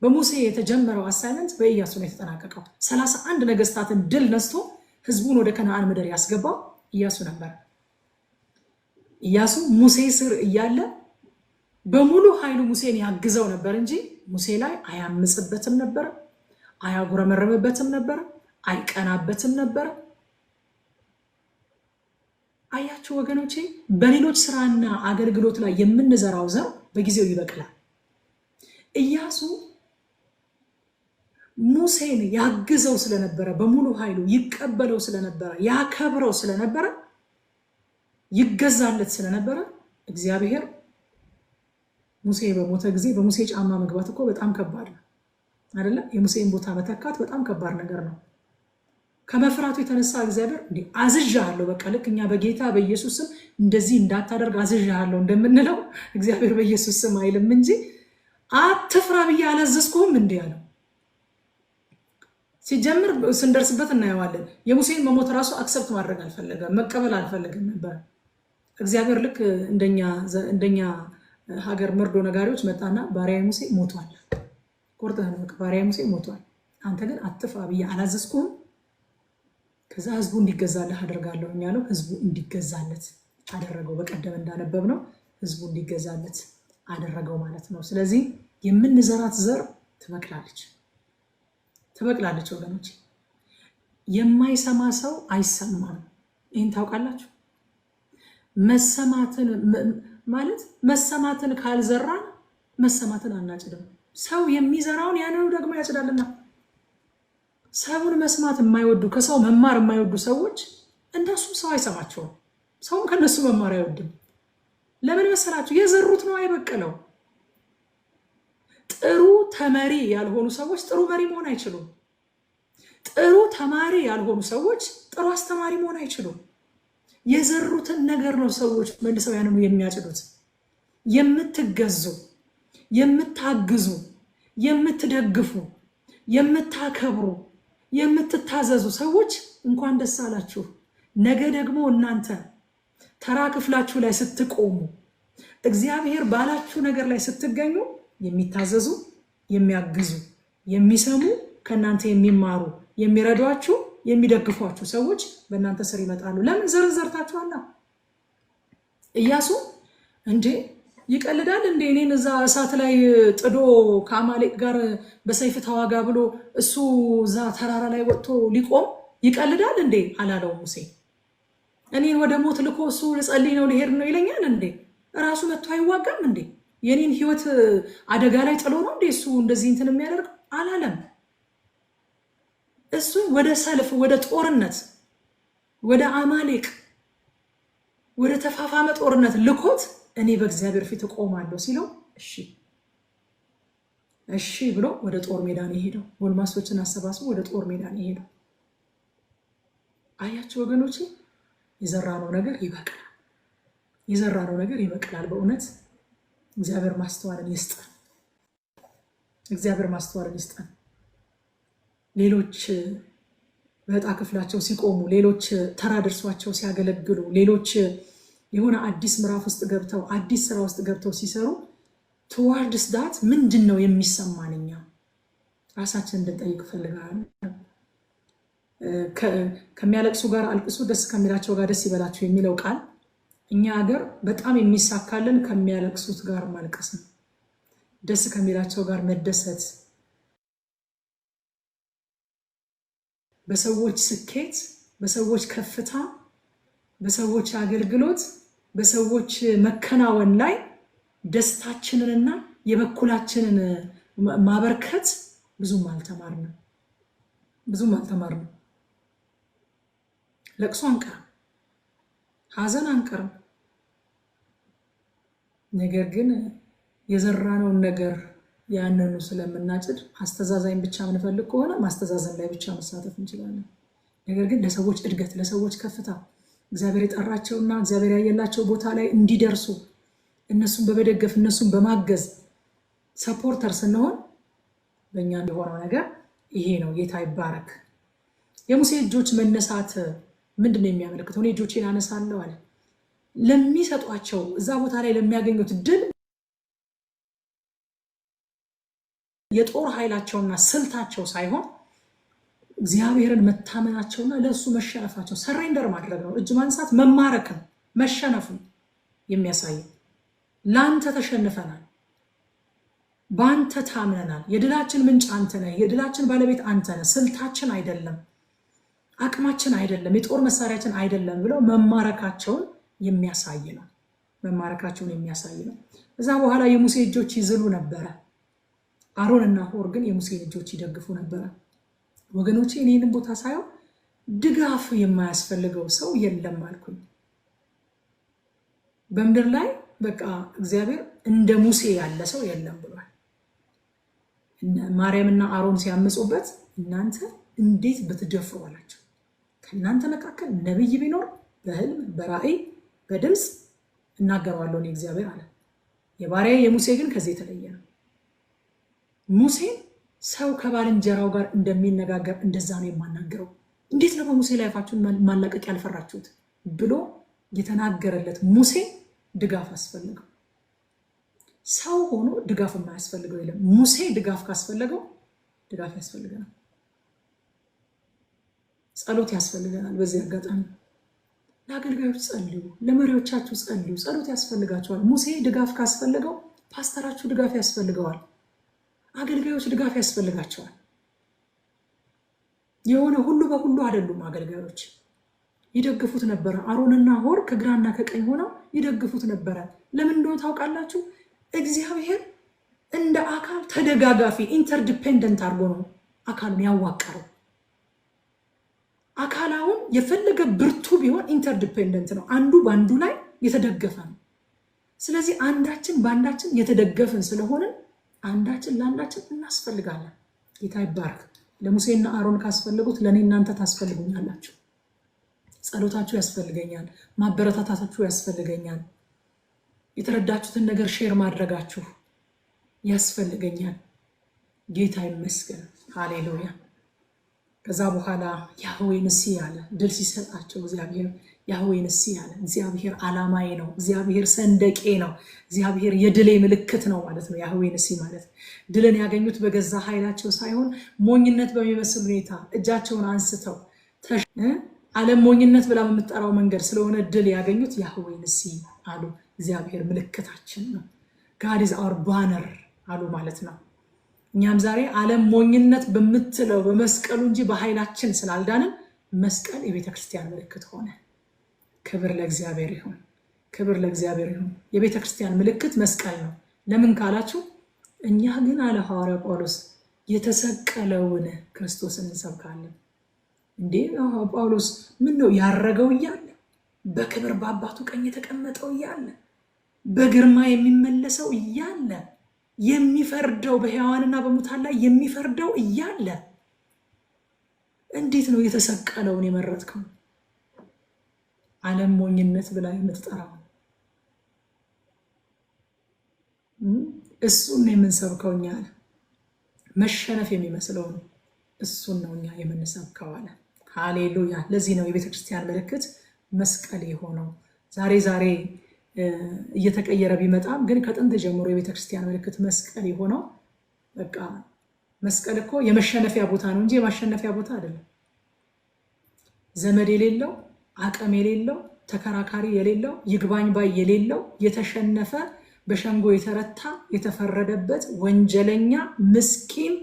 በሙሴ የተጀመረው አሳይመንት በኢያሱ ነው የተጠናቀቀው። 31 ነገስታትን ድል ነስቶ ህዝቡን ወደ ከነዓን ምድር ያስገባው ኢያሱ ነበር። ኢያሱ ሙሴ ስር እያለ በሙሉ ኃይሉ ሙሴን ያግዘው ነበር እንጂ ሙሴ ላይ አያምጽበትም ነበር፣ አያጉረመረምበትም ነበር፣ አይቀናበትም ነበር። አያችሁ ወገኖቼ፣ በሌሎች ስራና አገልግሎት ላይ የምንዘራው ዘር በጊዜው ይበቅላል። ኢያሱ ሙሴን ያግዘው ስለነበረ፣ በሙሉ ኃይሉ ይቀበለው ስለነበረ፣ ያከብረው ስለነበረ፣ ይገዛለት ስለነበረ እግዚአብሔር ሙሴ በሞተ ጊዜ በሙሴ ጫማ መግባት እኮ በጣም ከባድ ነው አይደለ? የሙሴን ቦታ መተካት በጣም ከባድ ነገር ነው። ከመፍራቱ የተነሳ እግዚአብሔር እንዴ አዝዣለሁ፣ በቃ ልክ እኛ በጌታ በኢየሱስ ስም እንደዚህ እንዳታደርግ አዝዣለሁ እንደምንለው እግዚአብሔር በኢየሱስ ስም አይልም እንጂ አትፍራ ብዬ አላዘዝኩህም እንዴ አለው። ሲጀምር ስንደርስበት እናየዋለን። የሙሴን መሞት ራሱ አክሰፕት ማድረግ አልፈለገም፣ መቀበል አልፈለገም ነበር። እግዚአብሔር ልክ እንደኛ ሀገር መርዶ ነጋሪዎች መጣና ባሪያዬ ሙሴ ሞቷል፣ ቆርጠህ ነው ባሪያዬ ሙሴ ሞቷል፣ አንተ ግን አትፍራ ብዬ አላዘዝኩህም? ከዛ ህዝቡ እንዲገዛልህ አደርጋለሁ ያለው ህዝቡ እንዲገዛለት አደረገው። በቀደም እንዳነበብ ነው ህዝቡ እንዲገዛለት አደረገው ማለት ነው። ስለዚህ የምንዘራት ዘር ትበቅላለች ወገኖች። የማይሰማ ሰው አይሰማም። ይህን ታውቃላችሁ። መሰማትን ካልዘራን መሰማትን አናጭድም። ሰው የሚዘራውን ያንኑ ደግሞ ያጭዳልና። ሰውን መስማት የማይወዱ ከሰው መማር የማይወዱ ሰዎች እንደሱ ሰው አይሰማቸውም። ሰውም ከነሱ መማር አይወድም። ለምን መሰላችሁ? የዘሩት ነው አይበቅለው። ጥሩ ተመሪ ያልሆኑ ሰዎች ጥሩ መሪ መሆን አይችሉም። ጥሩ ተማሪ ያልሆኑ ሰዎች ጥሩ አስተማሪ መሆን አይችሉም። የዘሩትን ነገር ነው ሰዎች መልሰው ያንኑ የሚያጭዱት። የምትገዙ፣ የምታግዙ፣ የምትደግፉ፣ የምታከብሩ፣ የምትታዘዙ ሰዎች እንኳን ደስ አላችሁ። ነገ ደግሞ እናንተ ተራ ክፍላችሁ ላይ ስትቆሙ፣ እግዚአብሔር ባላችሁ ነገር ላይ ስትገኙ የሚታዘዙ፣ የሚያግዙ፣ የሚሰሙ፣ ከእናንተ የሚማሩ፣ የሚረዷችሁ፣ የሚደግፏችሁ ሰዎች በእናንተ ስር ይመጣሉ። ለምን? ዘርታችኋላ። ኢያሱ እንዴ ይቀልዳል እንዴ? እኔን እዛ እሳት ላይ ጥዶ ከአማሌቅ ጋር በሰይፍ ተዋጋ ብሎ እሱ እዛ ተራራ ላይ ወጥቶ ሊቆም ይቀልዳል እንዴ አላለው ሙሴ። እኔን ወደ ሞት ልኮ እሱ ልጸልይ ነው ልሄድ ነው ይለኛል እንዴ? እራሱ መጥቶ አይዋጋም እንዴ? የኔን ህይወት አደጋ ላይ ጥሎ ነው እንዴ እሱ እንደዚህ እንትን የሚያደርግ አላለም። እሱ ወደ ሰልፍ፣ ወደ ጦርነት፣ ወደ አማሌቅ፣ ወደ ተፋፋመ ጦርነት ልኮት እኔ በእግዚአብሔር ፊት እቆማለሁ ሲለው እሺ ብሎ ወደ ጦር ሜዳ ነው የሄደው። ጎልማሶችን አሰባስቦ ወደ ጦር ሜዳ ነው የሄደው። አያችሁ ወገኖቼ፣ የዘራነው ነገር ይበቅላል። የዘራነው ነገር ይበቅላል። በእውነት እግዚአብሔር ማስተዋልን ይስጠን። እግዚአብሔር ማስተዋልን ይስጠን። ሌሎች በዕጣ ክፍላቸው ሲቆሙ፣ ሌሎች ተራ ደርሷቸው ሲያገለግሉ፣ ሌሎች የሆነ አዲስ ምዕራፍ ውስጥ ገብተው አዲስ ስራ ውስጥ ገብተው ሲሰሩ ትዋርድስ ዳት ምንድን ነው የሚሰማን? እኛ ራሳችን እንድንጠይቅ ፈልጋለሁ። ከሚያለቅሱ ጋር አልቅሱ፣ ደስ ከሚላቸው ጋር ደስ ይበላቸው የሚለው ቃል እኛ ሀገር በጣም የሚሳካልን ከሚያለቅሱት ጋር ማልቀስ ነው። ደስ ከሚላቸው ጋር መደሰት፣ በሰዎች ስኬት፣ በሰዎች ከፍታ፣ በሰዎች አገልግሎት፣ በሰዎች መከናወን ላይ ደስታችንንና የበኩላችንን ማበርከት ብዙም አልተማርንም። ለቅሶ አንቀርም፣ ሐዘን አንቀርም። ነገር ግን የዘራነውን ነገር ያንኑ ስለምናጭድ አስተዛዛኝ ብቻ የምንፈልግ ከሆነ ማስተዛዘን ላይ ብቻ መሳተፍ እንችላለን። ነገር ግን ለሰዎች እድገት፣ ለሰዎች ከፍታ እግዚአብሔር የጠራቸውና እግዚአብሔር ያየላቸው ቦታ ላይ እንዲደርሱ እነሱን በመደገፍ እነሱን በማገዝ ሰፖርተር ስንሆን በእኛ የሆነው ነገር ይሄ ነው። ጌታ ይባረክ። የሙሴ እጆች መነሳት ምንድን ነው የሚያመለክተው? እኔ እጆቼን አነሳለሁ አለ። ለሚሰጧቸው እዛ ቦታ ላይ ለሚያገኙት ድል የጦር ኃይላቸውና ስልታቸው ሳይሆን እግዚአብሔርን መታመናቸውና ለእሱ መሸነፋቸው፣ ሰሬንደር ማድረግ ነው። እጅ ማንሳት መማረክን መሸነፍን የሚያሳይ ለአንተ ተሸንፈናል፣ በአንተ ታምነናል፣ የድላችን ምንጭ አንተ ነህ፣ የድላችን ባለቤት አንተ ነህ፣ ስልታችን አይደለም፣ አቅማችን አይደለም፣ የጦር መሳሪያችን አይደለም ብለው መማረካቸውን የሚያሳይ ነው። እዛ በኋላ የሙሴ እጆች ይዝሉ ነበረ። አሮን እና ሆር ግን የሙሴን እጆች ይደግፉ ነበረ። ወገኖቼ እኔንም ቦታ ሳየው ድጋፍ የማያስፈልገው ሰው የለም አልኩኝ። በምድር ላይ በቃ እግዚአብሔር እንደ ሙሴ ያለ ሰው የለም ብሏል። ማርያምና አሮን ሲያምፁበት እናንተ እንዴት ብትደፍሩ አላቸው። ከእናንተ መካከል ነብይ ቢኖር በህልም በራእይ በድምፅ እናገረዋለሁ እኔ እግዚአብሔር አለ። የባሪያዬ የሙሴ ግን ከዚህ የተለየ ነው። ሙሴ ሰው ከባልንጀራው ጋር እንደሚነጋገር እንደዛ ነው የማናገረው። እንዴት ነው በሙሴ ላይ አፋችሁን ማላቀቅ ያልፈራችሁት ብሎ የተናገረለት ሙሴ ድጋፍ አስፈልገው። ሰው ሆኖ ድጋፍ የማያስፈልገው የለም። ሙሴ ድጋፍ ካስፈለገው ድጋፍ ያስፈልገናል። ጸሎት ያስፈልገናል። በዚህ አጋጣሚ ለአገልጋዮች ጸልዩ፣ ለመሪዎቻችሁ ጸልዩ። ጸሎት ያስፈልጋቸዋል። ሙሴ ድጋፍ ካስፈልገው ፓስተራችሁ ድጋፍ ያስፈልገዋል። አገልጋዮች ድጋፍ ያስፈልጋቸዋል። የሆነ ሁሉ በሁሉ አይደሉም። አገልጋዮች ይደግፉት ነበረ። አሮንና ሆር ከግራና ከቀኝ ሆነው ይደግፉት ነበረ። ለምን እንደሆነ ታውቃላችሁ? እግዚአብሔር እንደ አካል ተደጋጋፊ ኢንተርዲፔንደንት አድርጎ ነው አካሉን ያዋቀረው። አካላውን የፈለገ ብርቱ ቢሆን ኢንተርዲፔንደንት ነው። አንዱ በአንዱ ላይ የተደገፈ ነው። ስለዚህ አንዳችን በአንዳችን የተደገፍን ስለሆነ አንዳችን ለአንዳችን እናስፈልጋለን። ጌታ ይባርክ። ለሙሴና አሮን ካስፈልጉት ለእኔ እናንተ ታስፈልጉኛላችሁ። ጸሎታችሁ ያስፈልገኛል። ማበረታታታችሁ ያስፈልገኛል። የተረዳችሁትን ነገር ሼር ማድረጋችሁ ያስፈልገኛል። ጌታ ይመስገን። ሃሌሉያ። ከዛ በኋላ ያህዌ ንሲ ያለ ድል ሲሰጣቸው እግዚአብሔር ያህዌ ንሲ ያለ እግዚአብሔር ዓላማዬ ነው፣ እግዚአብሔር ሰንደቄ ነው፣ እግዚአብሔር የድሌ ምልክት ነው ማለት ነው። ያህዌ ንሲ ማለት ድልን ያገኙት በገዛ ኃይላቸው ሳይሆን ሞኝነት በሚመስል ሁኔታ እጃቸውን አንስተው ዓለም ሞኝነት ብላ በምትጠራው መንገድ ስለሆነ ድል ያገኙት ያህዌ ንሲ አሉ። እግዚአብሔር ምልክታችን ነው። ጋድ ኢዝ አወር ባነር አሉ ማለት ነው። እኛም ዛሬ ዓለም ሞኝነት በምትለው በመስቀሉ እንጂ በኃይላችን ስላልዳንን መስቀል የቤተ ክርስቲያን ምልክት ሆነ። ክብር ለእግዚአብሔር ይሁን። ክብር ለእግዚአብሔር ይሁን። የቤተ ክርስቲያን ምልክት መስቀል ነው። ለምን ካላችሁ እኛ ግን አለ ሐዋርያ ጳውሎስ የተሰቀለውን ክርስቶስን እንሰብካለን። እንዴ ጳውሎስ ምን ነው ያረገው እያለ በክብር በአባቱ ቀኝ የተቀመጠው እያለ በግርማ የሚመለሰው እያለ የሚፈርደው በሕያዋንና በሙታን ላይ የሚፈርደው እያለ እንዴት ነው የተሰቀለውን የመረጥከው? ዓለም ሞኝነት ብላ የምትጠራው እሱን የምንሰብከው እኛ አለ። መሸነፍ የሚመስለውን እሱን ነው እኛ የምንሰብከው አለ። ሃሌሉያ። ለዚህ ነው የቤተክርስቲያን ምልክት መስቀል የሆነው። ዛሬ እየተቀየረ ቢመጣም ግን ከጥንት ጀምሮ የቤተክርስቲያን ምልክት መስቀል የሆነው በቃ መስቀል እኮ የመሸነፊያ ቦታ ነው እንጂ የማሸነፊያ ቦታ አይደለም። ዘመድ የሌለው፣ አቅም የሌለው፣ ተከራካሪ የሌለው፣ ይግባኝ ባይ የሌለው፣ የተሸነፈ በሸንጎ የተረታ የተፈረደበት ወንጀለኛ ምስኪን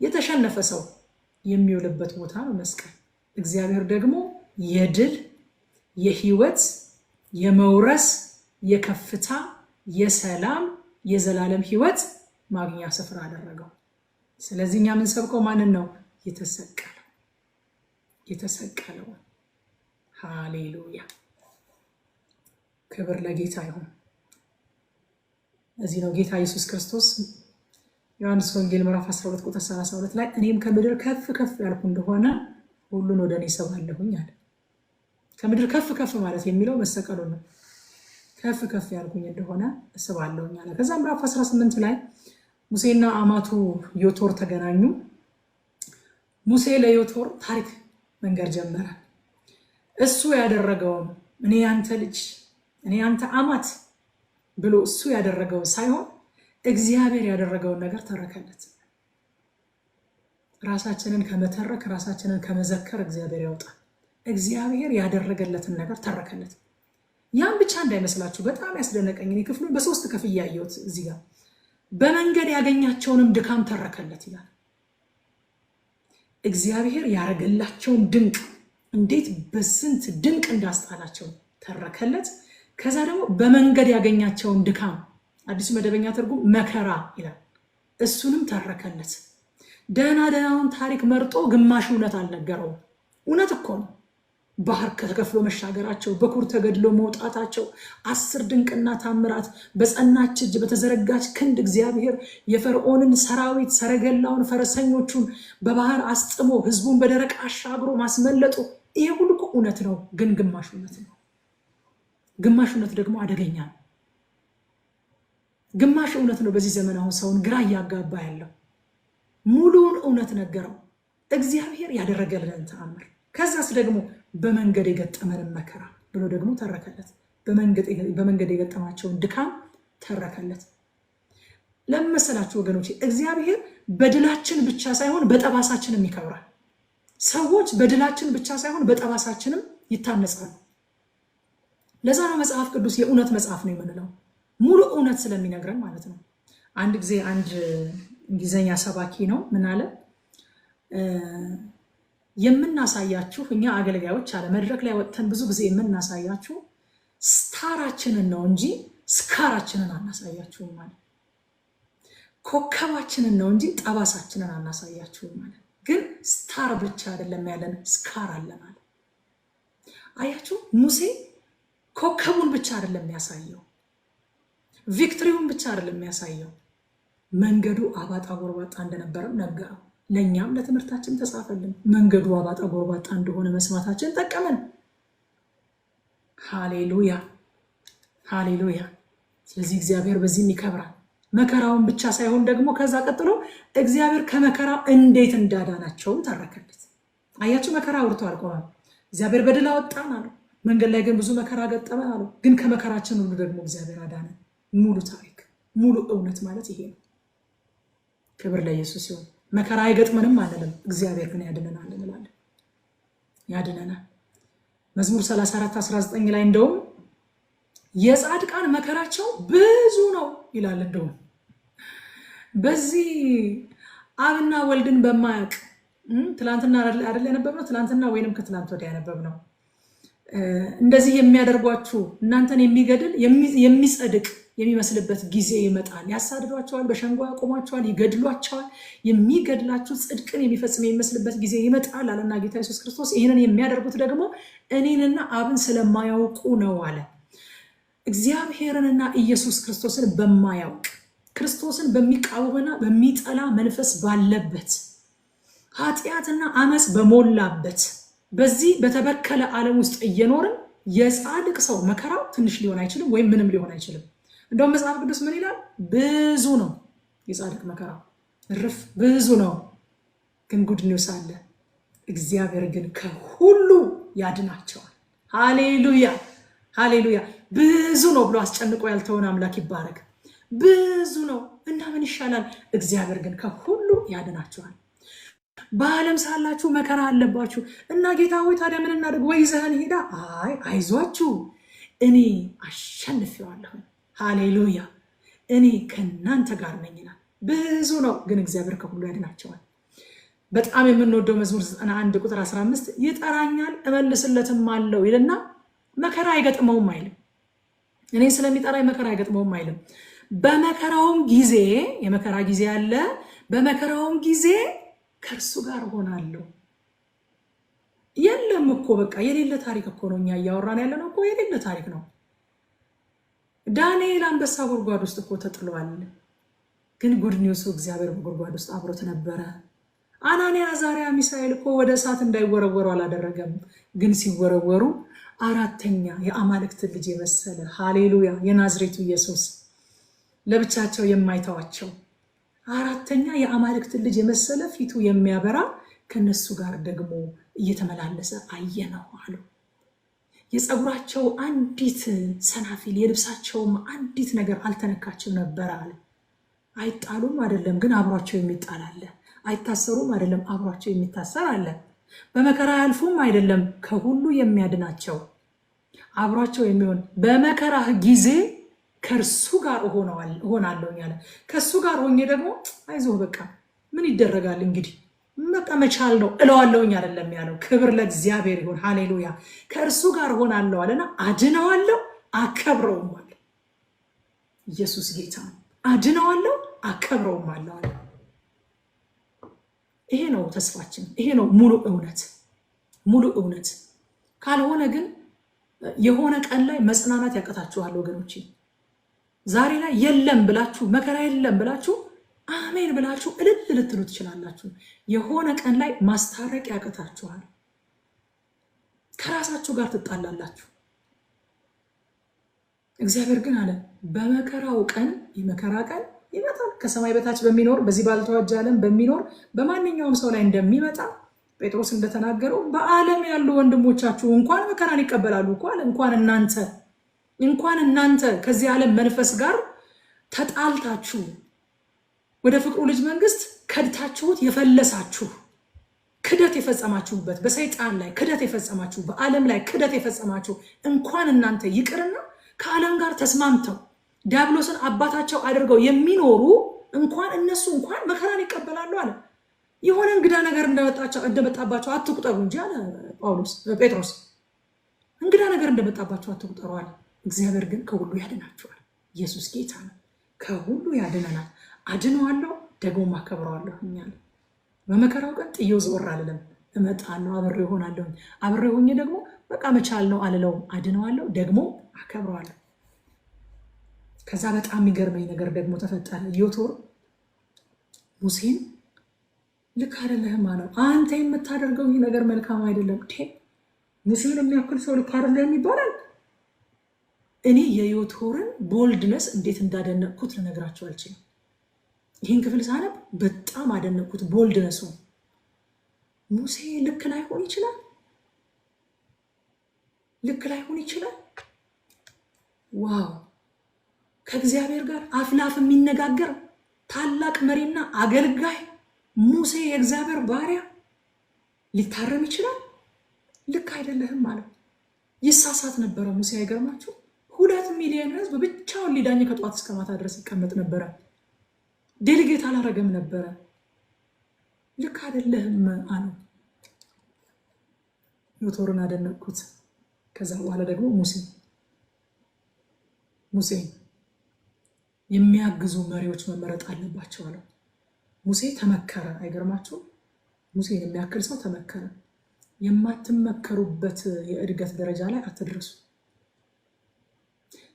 የተሸነፈ ሰው የሚውልበት ቦታ ነው መስቀል። እግዚአብሔር ደግሞ የድል የህይወት የመውረስ የከፍታ የሰላም የዘላለም ህይወት ማግኛ ስፍራ አደረገው። ስለዚህ እኛ የምንሰብከው ማንን ነው? የተሰቀለው። ሃሌሉያ። ክብር ለጌታ ይሁን። እዚህ ነው ጌታ ኢየሱስ ክርስቶስ ዮሐንስ ወንጌል ምዕራፍ 12 ቁጥር 32 ላይ እኔም ከምድር ከፍ ከፍ ያልኩ እንደሆነ ሁሉን ወደ እኔ እስባለሁኝ አለ። ከምድር ከፍ ከፍ ማለት የሚለው መሰቀሉ ነው። ከፍ ከፍ ያልኩኝ እንደሆነ እስባለሁኝ አለ። ከዛ ምዕራፍ 18 ላይ ሙሴና አማቱ ዮቶር ተገናኙ። ሙሴ ለዮቶር ታሪክ መንገር ጀመረ። እሱ ያደረገውን እኔ ያንተ ልጅ እኔ ያንተ አማት ብሎ እሱ ያደረገውን ሳይሆን እግዚአብሔር ያደረገውን ነገር ተረከለት። ራሳችንን ከመተረክ ራሳችንን ከመዘከር እግዚአብሔር ያውጣል። እግዚአብሔር ያደረገለትን ነገር ተረከለት። ያን ብቻ እንዳይመስላችሁ በጣም ያስደነቀኝ እኔ ክፍሉን በሶስት ከፍዬ ያየሁት እዚህ ጋር በመንገድ ያገኛቸውንም ድካም ተረከለት ይላል። እግዚአብሔር ያደረገላቸውን ድንቅ እንዴት በስንት ድንቅ እንዳስጣላቸው ተረከለት። ከዛ ደግሞ በመንገድ ያገኛቸውን ድካም አዲሱ መደበኛ ትርጉም መከራ ይላል፣ እሱንም ተረከለት። ደህናውን ታሪክ መርጦ ግማሽ እውነት አልነገረውም። እውነት እኮ ነው። ባህር ከተከፍሎ መሻገራቸው፣ በኩር ተገድሎ መውጣታቸው፣ 10 ድንቅና ታምራት፣ በጸናች እጅ በተዘረጋች ክንድ እግዚአብሔር የፈርዖንን ሰራዊት ሰረገላውን ፈረሰኞቹን በባህር አስጥሞ ህዝቡን በደረቅ አሻግሮ ማስመለጡ፣ ይሄ ሁሉ እኮ እውነት ነው። ግን ግማሽ እውነት ነው። ግማሽ እውነት ደግሞ አደገኛ ነው። ግማሽ እውነት ነው በዚህ ዘመን አሁን ሰውን ግራ እያጋባ ያለው። ሙሉውን እውነት ነገረው። እግዚአብሔር ያደረገልን ተአምር፣ ከዛስ ደግሞ በመንገድ የገጠመንን መከራ ብሎ ደግሞ ተረከለት። በመንገድ የገጠማቸውን ድካም ተረከለት። ለምን መሰላችሁ ወገኖቼ? እግዚአብሔር በድላችን ብቻ ሳይሆን በጠባሳችንም ይከብራል። ሰዎች በድላችን ብቻ ሳይሆን በጠባሳችንም ይታነጻሉ። ለዛ ነው መጽሐፍ ቅዱስ የእውነት መጽሐፍ ነው የምንለው፣ ሙሉ እውነት ስለሚነግረን ማለት ነው። አንድ ጊዜ አንድ እንግሊዘኛ ሰባኪ ነው ምን አለ፣ የምናሳያችሁ እኛ አገልጋዮች አለ መድረክ ላይ ወጥተን ብዙ ጊዜ የምናሳያችሁ ስታራችንን ነው እንጂ ስካራችንን አናሳያችሁም ማለት፣ ኮከባችንን ነው እንጂ ጠባሳችንን አናሳያችሁም ማለት። ግን ስታር ብቻ አይደለም ያለን፣ ስካር አለ ማለት። አያችሁ፣ ሙሴ ኮከቡን ብቻ አይደለም የሚያሳየው፣ ቪክትሪውን ብቻ አይደለም የሚያሳየው፣ መንገዱ አባጣ ጎርባጣ እንደነበረም ነገረው። ለእኛም ለትምህርታችን ተጻፈልን። መንገዱ አባጣ ጎርባጣ እንደሆነ መስማታችን ጠቀመን። ሃሌሉያ ሃሌሉያ። ስለዚህ እግዚአብሔር በዚህም ይከብራል። መከራውን ብቻ ሳይሆን ደግሞ ከዛ ቀጥሎ እግዚአብሔር ከመከራ እንዴት እንዳዳናቸውም ተረከለት። አያችሁ፣ መከራ አውርቶ አልቆመም። እግዚአብሔር በድል አወጣን አለው። መንገድ ላይ ግን ብዙ መከራ ገጠመ አለው። ግን ከመከራችን ሁሉ ደግሞ እግዚአብሔር አዳነን። ሙሉ ታሪክ፣ ሙሉ እውነት ማለት ይሄ ነው። ክብር ለኢየሱስ ሲሆን መከራ አይገጥመንም አንልም፣ እግዚአብሔር ግን ያድነናል እንላለን። ያድነናል። መዝሙር 34:19 ላይ እንደውም የጻድቃን መከራቸው ብዙ ነው ይላል። እንደውም በዚህ አብና ወልድን በማያውቅ ትላንትና አይደል ያነበብነው፣ ትላንትና ወይንም ከትላንት ወዲያ ያነበብነው፣ እንደዚህ የሚያደርጓችሁ እናንተን የሚገድል የሚጸድቅ የሚመስልበት ጊዜ ይመጣል። ያሳድዷቸዋል፣ በሸንጎ ያቆሟቸዋል፣ ይገድሏቸዋል። የሚገድላችሁ ጽድቅን የሚፈጽም የሚመስልበት ጊዜ ይመጣል አለና ጌታ ኢየሱስ ክርስቶስ ይህንን የሚያደርጉት ደግሞ እኔንና አብን ስለማያውቁ ነው አለ። እግዚአብሔርንና ኢየሱስ ክርስቶስን በማያውቅ ክርስቶስን በሚቃወምና በሚጠላ መንፈስ ባለበት ኃጢአትና አመፅ በሞላበት በዚህ በተበከለ ዓለም ውስጥ እየኖርን የጻድቅ ሰው መከራው ትንሽ ሊሆን አይችልም፣ ወይም ምንም ሊሆን አይችልም። እንደውም መጽሐፍ ቅዱስ ምን ይላል? ብዙ ነው የጻድቅ መከራው፣ እርፍ ብዙ ነው። ግን ጉድ ኒውስ አለ። እግዚአብሔር ግን ከሁሉ ያድናቸዋል። ሃሌሉያ ሃሌሉያ። ብዙ ነው ብሎ አስጨንቆ ያልተውን አምላክ ይባረክ። ብዙ ነው እና ምን ይሻላል? እግዚአብሔር ግን ከሁሉ ያድናቸዋል። በዓለም ሳላችሁ መከራ አለባችሁ እና ጌታ ሆይ ታዲያ ምን እናድርግ? ወይ ይዘህን ሄዳ? አይ አይዟችሁ እኔ አሸንፌዋለሁ። ሃሌሉያ እኔ ከእናንተ ጋር ነኝ ይላል። ብዙ ነው ግን እግዚአብሔር ከሁሉ ያድናቸዋል። በጣም የምንወደው መዝሙር 91 ቁጥር 15 ይጠራኛል እመልስለትም አለው ይልና መከራ አይገጥመውም አይልም። እኔ ስለሚጠራኝ መከራ አይገጥመውም አይልም። በመከራውም ጊዜ የመከራ ጊዜ አለ። በመከራውም ጊዜ ከእርሱ ጋር ሆናለሁ። የለም እኮ በቃ የሌለ ታሪክ እኮ ነው እኛ እያወራን ያለ ነው እኮ የሌለ ታሪክ ነው። ዳንኤል አንበሳ ጉድጓድ ውስጥ እኮ ተጥሏል። ግን ጉድ ኒውሱ እግዚአብሔር በጉድጓድ ውስጥ አብሮት ነበረ። አናንያ፣ አዛርያ፣ ሚሳኤል እኮ ወደ እሳት እንዳይወረወሩ አላደረገም። ግን ሲወረወሩ አራተኛ የአማልክት ልጅ የመሰለ ሃሌሉያ የናዝሬቱ ኢየሱስ ለብቻቸው የማይተዋቸው አራተኛ የአማልክት ልጅ የመሰለ ፊቱ የሚያበራ ከነሱ ጋር ደግሞ እየተመላለሰ አየነው አሉ። የፀጉራቸው አንዲት ሰናፊል የልብሳቸውም አንዲት ነገር አልተነካችም ነበር አለ። አይጣሉም አይደለም፣ ግን አብሯቸው የሚጣል አለ። አይታሰሩም አይደለም፣ አብሯቸው የሚታሰር አለ። በመከራ ያልፉም አይደለም፣ ከሁሉ የሚያድናቸው አብሯቸው የሚሆን በመከራህ ጊዜ ከእርሱ ጋር እሆናለሁ ያለ። ከእሱ ጋር ሆኜ ደግሞ አይዞህ በቃ ምን ይደረጋል እንግዲህ በቃ መቻል ነው እለዋለሁኝ አይደለም ያለው። ክብር ለእግዚአብሔር ይሁን። ሃሌሉያ። ከእርሱ ጋር ሆናለሁ አለና አድነዋለሁ፣ አከብረውም አለ። ኢየሱስ ጌታ ነው። አድነዋለሁ፣ አከብረውም አለ። ይሄ ነው ተስፋችን። ይሄ ነው ሙሉ እውነት። ሙሉ እውነት ካልሆነ ግን የሆነ ቀን ላይ መጽናናት ያቀታችኋል ወገኖቼ። ዛሬ ላይ የለም ብላችሁ መከራ የለም ብላችሁ አሜን ብላችሁ እልል ልትሉ ትችላላችሁ። የሆነ ቀን ላይ ማስታረቅ ያቀታችኋል። ከራሳችሁ ጋር ትጣላላችሁ። እግዚአብሔር ግን አለ በመከራው ቀን የመከራ ቀን ይመጣል። ከሰማይ በታች በሚኖር በዚህ ባልተዋጀ ዓለም በሚኖር በማንኛውም ሰው ላይ እንደሚመጣ ጴጥሮስ እንደተናገረው በዓለም ያሉ ወንድሞቻችሁ እንኳን መከራን ይቀበላሉ እኮ አለ። እንኳን እናንተ ከዚህ ዓለም መንፈስ ጋር ተጣልታችሁ ወደ ፍቅሩ ልጅ መንግስት ከድታችሁት የፈለሳችሁ ክደት የፈጸማችሁበት በሰይጣን ላይ ክደት የፈጸማችሁ በዓለም ላይ ክደት የፈጸማችሁ እንኳን እናንተ ይቅርና ከዓለም ጋር ተስማምተው ዲያብሎስን አባታቸው አድርገው የሚኖሩ እንኳን እነሱ እንኳን መከራን ይቀበላሉ አለ። የሆነ እንግዳ ነገር እንደመጣባቸው አትቁጠሩ እንጂ አለ ጴጥሮስ። እንግዳ ነገር እንደመጣባቸው አትቁጠሩ አለ። እግዚአብሔር ግን ከሁሉ ያድናችኋል። ኢየሱስ ጌታ ነው። ከሁሉ ያድነናል። አድነዋለሁ ደግሞ አከብረዋለሁ እኛለ በመከራው ቀን ጥዬው ዘወር አልልም። እመጣለሁ፣ አብሬው እሆናለሁ። አብሬው ሆኜ ደግሞ በቃ መቻል ነው አልለውም። አድነዋለሁ ደግሞ አከብረዋለሁ። ከዛ በጣም የሚገርመኝ ነገር ደግሞ ተፈጠረ። ዮቶር ሙሴን ልክ አይደለህም አለው። አንተ የምታደርገው ይህ ነገር መልካም አይደለም። ሙሴን የሚያክል ሰው ልክ አይደለህም ይባላል። እኔ የዮቶርን ቦልድነስ እንዴት እንዳደነቅኩት ልነግራቸው አልችልም። ይህን ክፍል ሳነብ በጣም አደነቅኩት ቦልድነሱ። ሙሴ ልክ ላይሆን ይችላል፣ ልክ ላይሆን ይችላል። ዋው! ከእግዚአብሔር ጋር አፍላፍ የሚነጋገር ታላቅ መሪና አገልጋይ ሙሴ የእግዚአብሔር ባሪያ ሊታረም ይችላል? ልክ አይደለህም ማለት ይሳሳት ነበረ ሙሴ። አይገርማችሁ? 2 ሚሊዮን ህዝብ ብቻውን ሊዳኝ ከጧት እስከ ማታ ድረስ ይቀመጥ ነበረ። ዴሊጌት አላረገም ነበረ። ልክ አይደለህም አለው። ዮቶርን አደነቅኩት። ከዛ በኋላ ደግሞ ሙሴ የሚያግዙ መሪዎች መመረጥ አለባቸው አለው። ሙሴ ተመከረ። አይገርማችሁም? ሙሴን የሚያክል ሰው ተመከረ። የማትመከሩበት የእድገት ደረጃ ላይ አትድረሱ።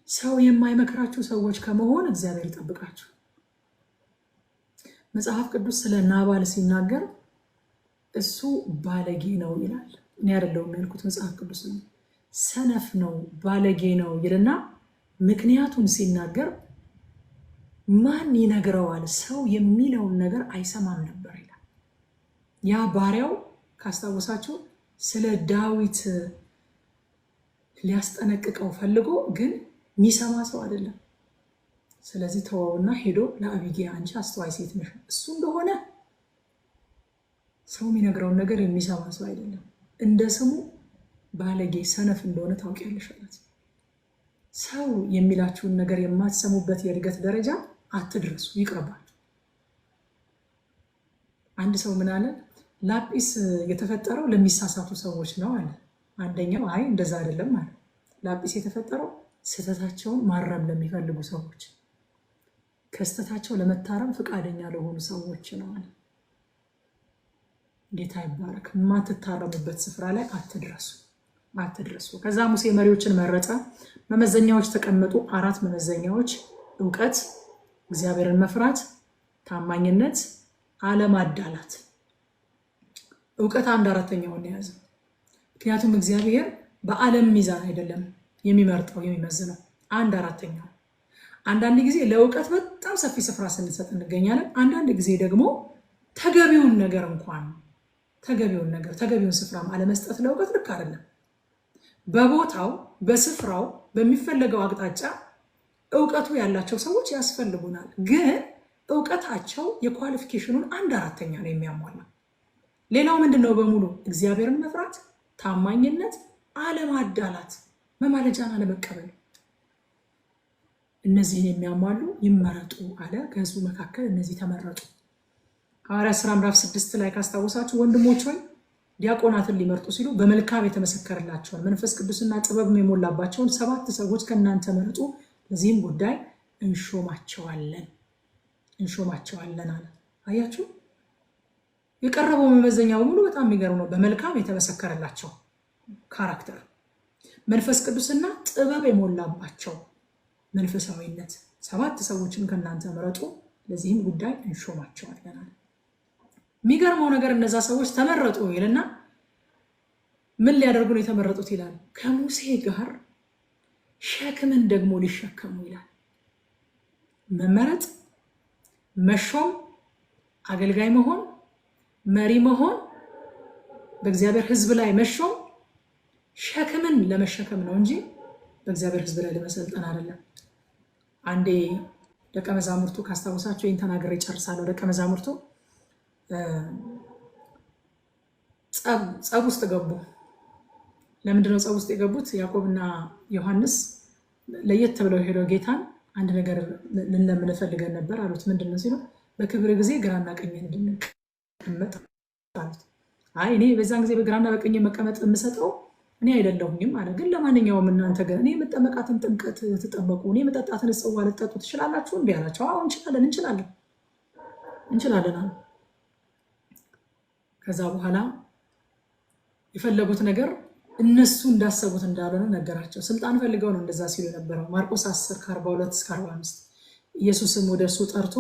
ሰው የማይመክራችሁ ሰዎች ከመሆን እግዚአብሔር ይጠብቃችሁ። መጽሐፍ ቅዱስ ስለ ናባል ሲናገር እሱ ባለጌ ነው ይላል። እኔ አይደለሁም ያልኩት፣ መጽሐፍ ቅዱስ ነው። ሰነፍ ነው፣ ባለጌ ነው ይልና ምክንያቱን ሲናገር ማን ይነግረዋል? ሰው የሚለውን ነገር አይሰማም ነበር ይላል። ያ ባሪያው ካስታወሳችሁ ስለ ዳዊት ሊያስጠነቅቀው ፈልጎ ግን የሚሰማ ሰው አይደለም። ስለዚህ ተወውና ሄዶ ለአቢግያ አንቺ አስተዋይ ሴት ነሽ፣ እሱ እንደሆነ ሰው የሚነግረውን ነገር የሚሰማ ሰው አይደለም፣ እንደ ስሙ ባለጌ ሰነፍ እንደሆነ ታውቂያለሽ አላት። ሰው የሚላችሁን ነገር የማትሰሙበት የእድገት ደረጃ አትድረሱ፣ ይቅርባችሁ። አንድ ሰው ምን አለ? ላጲስ የተፈጠረው ለሚሳሳቱ ሰዎች ነው አለ። አንደኛው አይ እንደዛ አይደለም አለ። ላጲስ የተፈጠረው ስህተታቸውን ማረም ለሚፈልጉ ሰዎች፣ ከስህተታቸው ለመታረም ፈቃደኛ ለሆኑ ሰዎች ነው አለ። ጌታ ይባረክ። የማትታረሙበት ስፍራ ላይ አትድረሱ። ከዛ ሙሴ መሪዎችን መረጠ። መመዘኛዎች ተቀመጡ። 4 መመዘኛዎች: እውቀት፣ እግዚአብሔርን መፍራት፣ ታማኝነት፣ አለማዳላት። እውቀት 1/4ኛውን የያዘ። ምክንያቱም እግዚአብሔር በዓለም ሚዛን አይደለም የሚመርጠው የሚመዝነው፣ 1/4ኛው። አንዳንድ ጊዜ ለእውቀት በጣም ሰፊ ስፍራ ስንሰጥ እንገኛለን። አንዳንድ ጊዜ ደግሞ ተገቢውን ስፍራ አለመስጠት ለእውቀት ልክ አይደለም። በቦታው በስፍራው በሚፈለገው አቅጣጫ እውቀቱ ያላቸው ሰዎች ያስፈልጉናል። ግን እውቀታቸው የኳሊፊኬሽኑን 1/4ኛ ነው የሚያሟላ። ሌላው ምንድነው? በሙሉ እግዚአብሔርን መፍራት፣ ታማኝነት፣ አለማዳላት፣ መማለጃን አለመቀበል። እነዚህን የሚያሟሉ ይመረጡ አለ። ከህዝቡ መካከል እነዚህ ተመረጡ። ሐዋርያት ሥራ ምዕራፍ 6 ላይ ካስታወሳችሁ ወንድሞች ሆይ ዲያቆናትን ሊመርጡ ሲሉ በመልካም የተመሰከረላቸውን መንፈስ ቅዱስና ጥበብም የሞላባቸውን 7 ሰዎች ከእናንተ መረጡ፣ ለዚህም ጉዳይ እንሾማቸዋለን አለ። አያችሁ፣ የቀረበው መመዘኛ በሙሉ በጣም የሚገርም ነው። በመልካም የተመሰከረላቸው ካራክተር፣ መንፈስ ቅዱስና ጥበብ የሞላባቸው መንፈሳዊነት፣ 7 ሰዎችን ከእናንተ መረጡ፣ ለዚህም ጉዳይ እንሾማቸዋለን አለ። የሚገርመው ነገር እነዛ ሰዎች ተመረጡ ይልና ምን ሊያደርጉ ነው የተመረጡት ይላል? ከሙሴ ጋር ሸክምን ደግሞ ሊሸከሙ ይላል። መመረጥ መሾም፣ አገልጋይ መሆን፣ መሪ መሆን፣ በእግዚአብሔር ሕዝብ ላይ መሾም ሸክምን ለመሸከም ነው እንጂ በእግዚአብሔር ሕዝብ ላይ ለመሰልጠን አይደለም። አንዴ ደቀ መዛሙርቱ ካስታወሳችሁ ይህን ተናግሬ ጨርሳለሁ። ደቀ መዛሙርቱ ጸብ ውስጥ ገቡ። ለምንድነው ጸብ ውስጥ የገቡት? ያዕቆብና ዮሐንስ ለየት ብለው ሄደው ጌታን አንድ ነገር ልንለምን ፈልገን ነበር አሉት። ምንድነው ሲሉ በክብር ጊዜ ግራና ቀኝ እንድንቀመጥ አሉት። አይ እኔ በዛን ጊዜ በግራና በቀኝ መቀመጥ የምሰጠው እኔ አይደለሁኝም አለ። ግን ለማንኛውም እናንተ ግን እኔ የምጠመቃትን ጥምቀት ትጠመቁ፣ እኔ የምጠጣትን ጽዋ ልጠጡ ትችላላችሁ እንዴ አላቸው። አዎ እንችላለን አሉ። ከዛ በኋላ የፈለጉት ነገር እነሱ እንዳሰቡት እንዳልሆነ ነገራቸው። ስልጣን ፈልገው ነው እንደዛ ሲሉ የነበረው። ማርቆስ 10:42-45 ኢየሱስም ወደ እርሱ ጠርቶ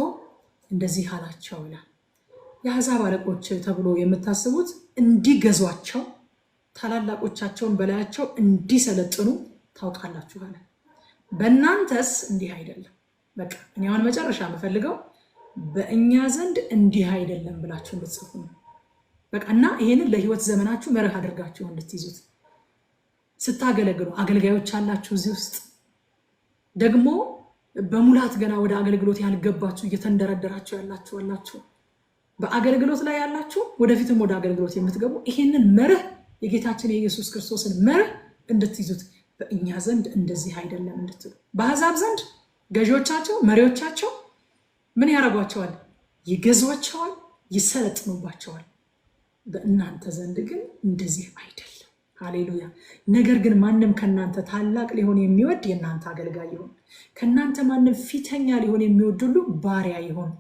እንደዚህ አላቸው ይላል። የአሕዛብ አለቆች ተብሎ የምታስቡት እንዲገዟቸው ታላላቆቻቸውን በላያቸው እንዲሰለጥኑ ታውቃላችሁ አለ። በእናንተስ እንዲህ አይደለም። በቃ እኔ አሁን መጨረሻ የምፈልገው በእኛ ዘንድ እንዲህ አይደለም ብላችሁ እንድትጽፉ ነው። በቃ እና ይሄንን ለህይወት ዘመናችሁ መርህ አድርጋችሁ እንድትይዙት። ስታገለግሉ አገልጋዮች አላችሁ እዚህ ውስጥ ደግሞ በሙላት ገና ወደ አገልግሎት ያልገባችሁ እየተንደረደራችሁ ያላችሁ አላችሁ። በአገልግሎት ላይ ያላችሁ ወደፊትም ወደ አገልግሎት የምትገቡ ይሄንን መርህ የጌታችን የኢየሱስ ክርስቶስን መርህ እንድትይዙት፣ በእኛ ዘንድ እንደዚህ አይደለም እንድትሉ። በአሕዛብ ዘንድ ገዢዎቻቸው መሪዎቻቸው ምን ያደርጓቸዋል? ይገዟቸዋል፣ ይሰለጥኑባቸዋል። በእናንተ ዘንድ ግን እንደዚህ አይደለም። ሃሌሉያ። ነገር ግን ማንም ከእናንተ ታላቅ ሊሆን የሚወድ የእናንተ አገልጋይ ይሁን፣ ከእናንተ ማንም ፊተኛ ሊሆን የሚወድ ሁሉ ባሪያ ይሁን።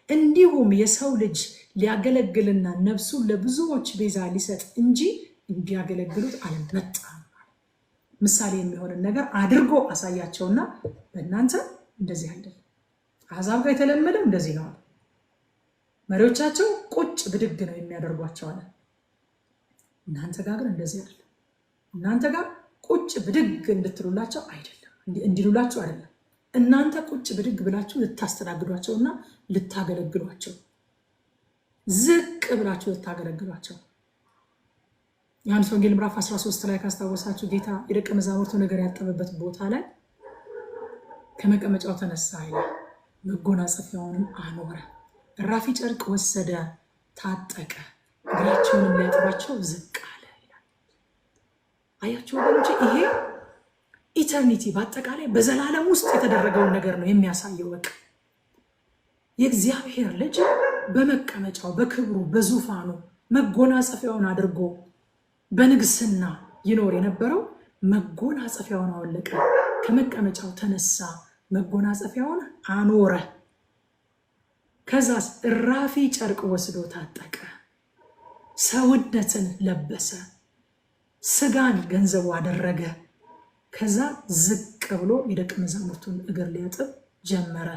እንዲሁም የሰው ልጅ ሊያገለግልና ነፍሱን ለብዙዎች ቤዛ ሊሰጥ እንጂ እንዲያገለግሉት አልመጣም። ምሳሌ የሚሆንን ነገር አድርጎ አሳያቸውና በእናንተ እንደዚህ አይደለም። አሕዛብ ጋር የተለመደው እንደዚህ ነው። መሪዎቻቸው ቁጭ ብድግ ነው የሚያደርጓቸው አለ። እናንተ ጋር ግን እንደዚህ አይደለም። እናንተ ጋር ቁጭ ብድግ እንድትሉላቸው አይደለም፣ እንዲሉላቸው አይደለም። እናንተ ቁጭ ብድግ ብላችሁ ልታስተናግዷቸውና ልታገለግሏቸው፣ ዝቅ ብላችሁ ልታገለግሏቸው። ዮሐንስ ወንጌል ምዕራፍ 13 ላይ ካስታወሳችሁ ጌታ የደቀ መዛሙርቱ ነገር ያጠበበት ቦታ ላይ ከመቀመጫው ተነሳ ይላል፣ መጎናጸፊያውንም አኖረ፣ እራፊ ጨርቅ ወሰደ፣ ታጠቀ፣ እግራቸውንም ሊያጥባቸው ዝቅ አለ ይላል። አያችሁ ወገኖቼ፣ ይሄ ኢተርኒቲ በአጠቃላይ በዘላለም ውስጥ የተደረገውን ነገር ነው የሚያሳየው። በቃ የእግዚአብሔር ልጅ በመቀመጫው በክብሩ በዙፋኑ መጎናጸፊያውን አድርጎ በንግስና ይኖር የነበረው መጎናጸፊያውን አወለቀ፣ ከመቀመጫው ተነሳ፣ መጎናጸፊያውን አኖረ። ከዛስ እራፊ ጨርቅ ወስዶ ታጠቀ፣ ሰውነትን ለበሰ፣ ስጋን ገንዘቡ አደረገ። ከዛ ዝቅ ብሎ የደቀ መዛሙርቱን እግር ሊያጥብ ጀመረ።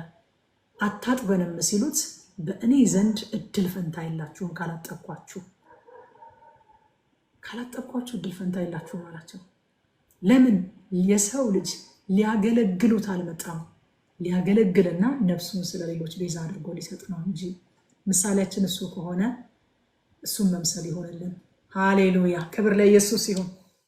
አታጥበንም ሲሉት በእኔ ዘንድ እድል ፈንታ የላችሁም ካላጠብኳችሁ እድል ፈንታ የላችሁም አላቸው። ለምን? የሰው ልጅ ሊያገለግሉት አልመጣም፣ ሊያገለግልና ነፍሱን ስለሌሎች ቤዛ አድርጎ ሊሰጥ ነው እንጂ። ምሳሌያችን እሱ ከሆነ እሱን መምሰል ይሆንልን። ሃሌሉያ! ክብር ለኢየሱስ ይሁን።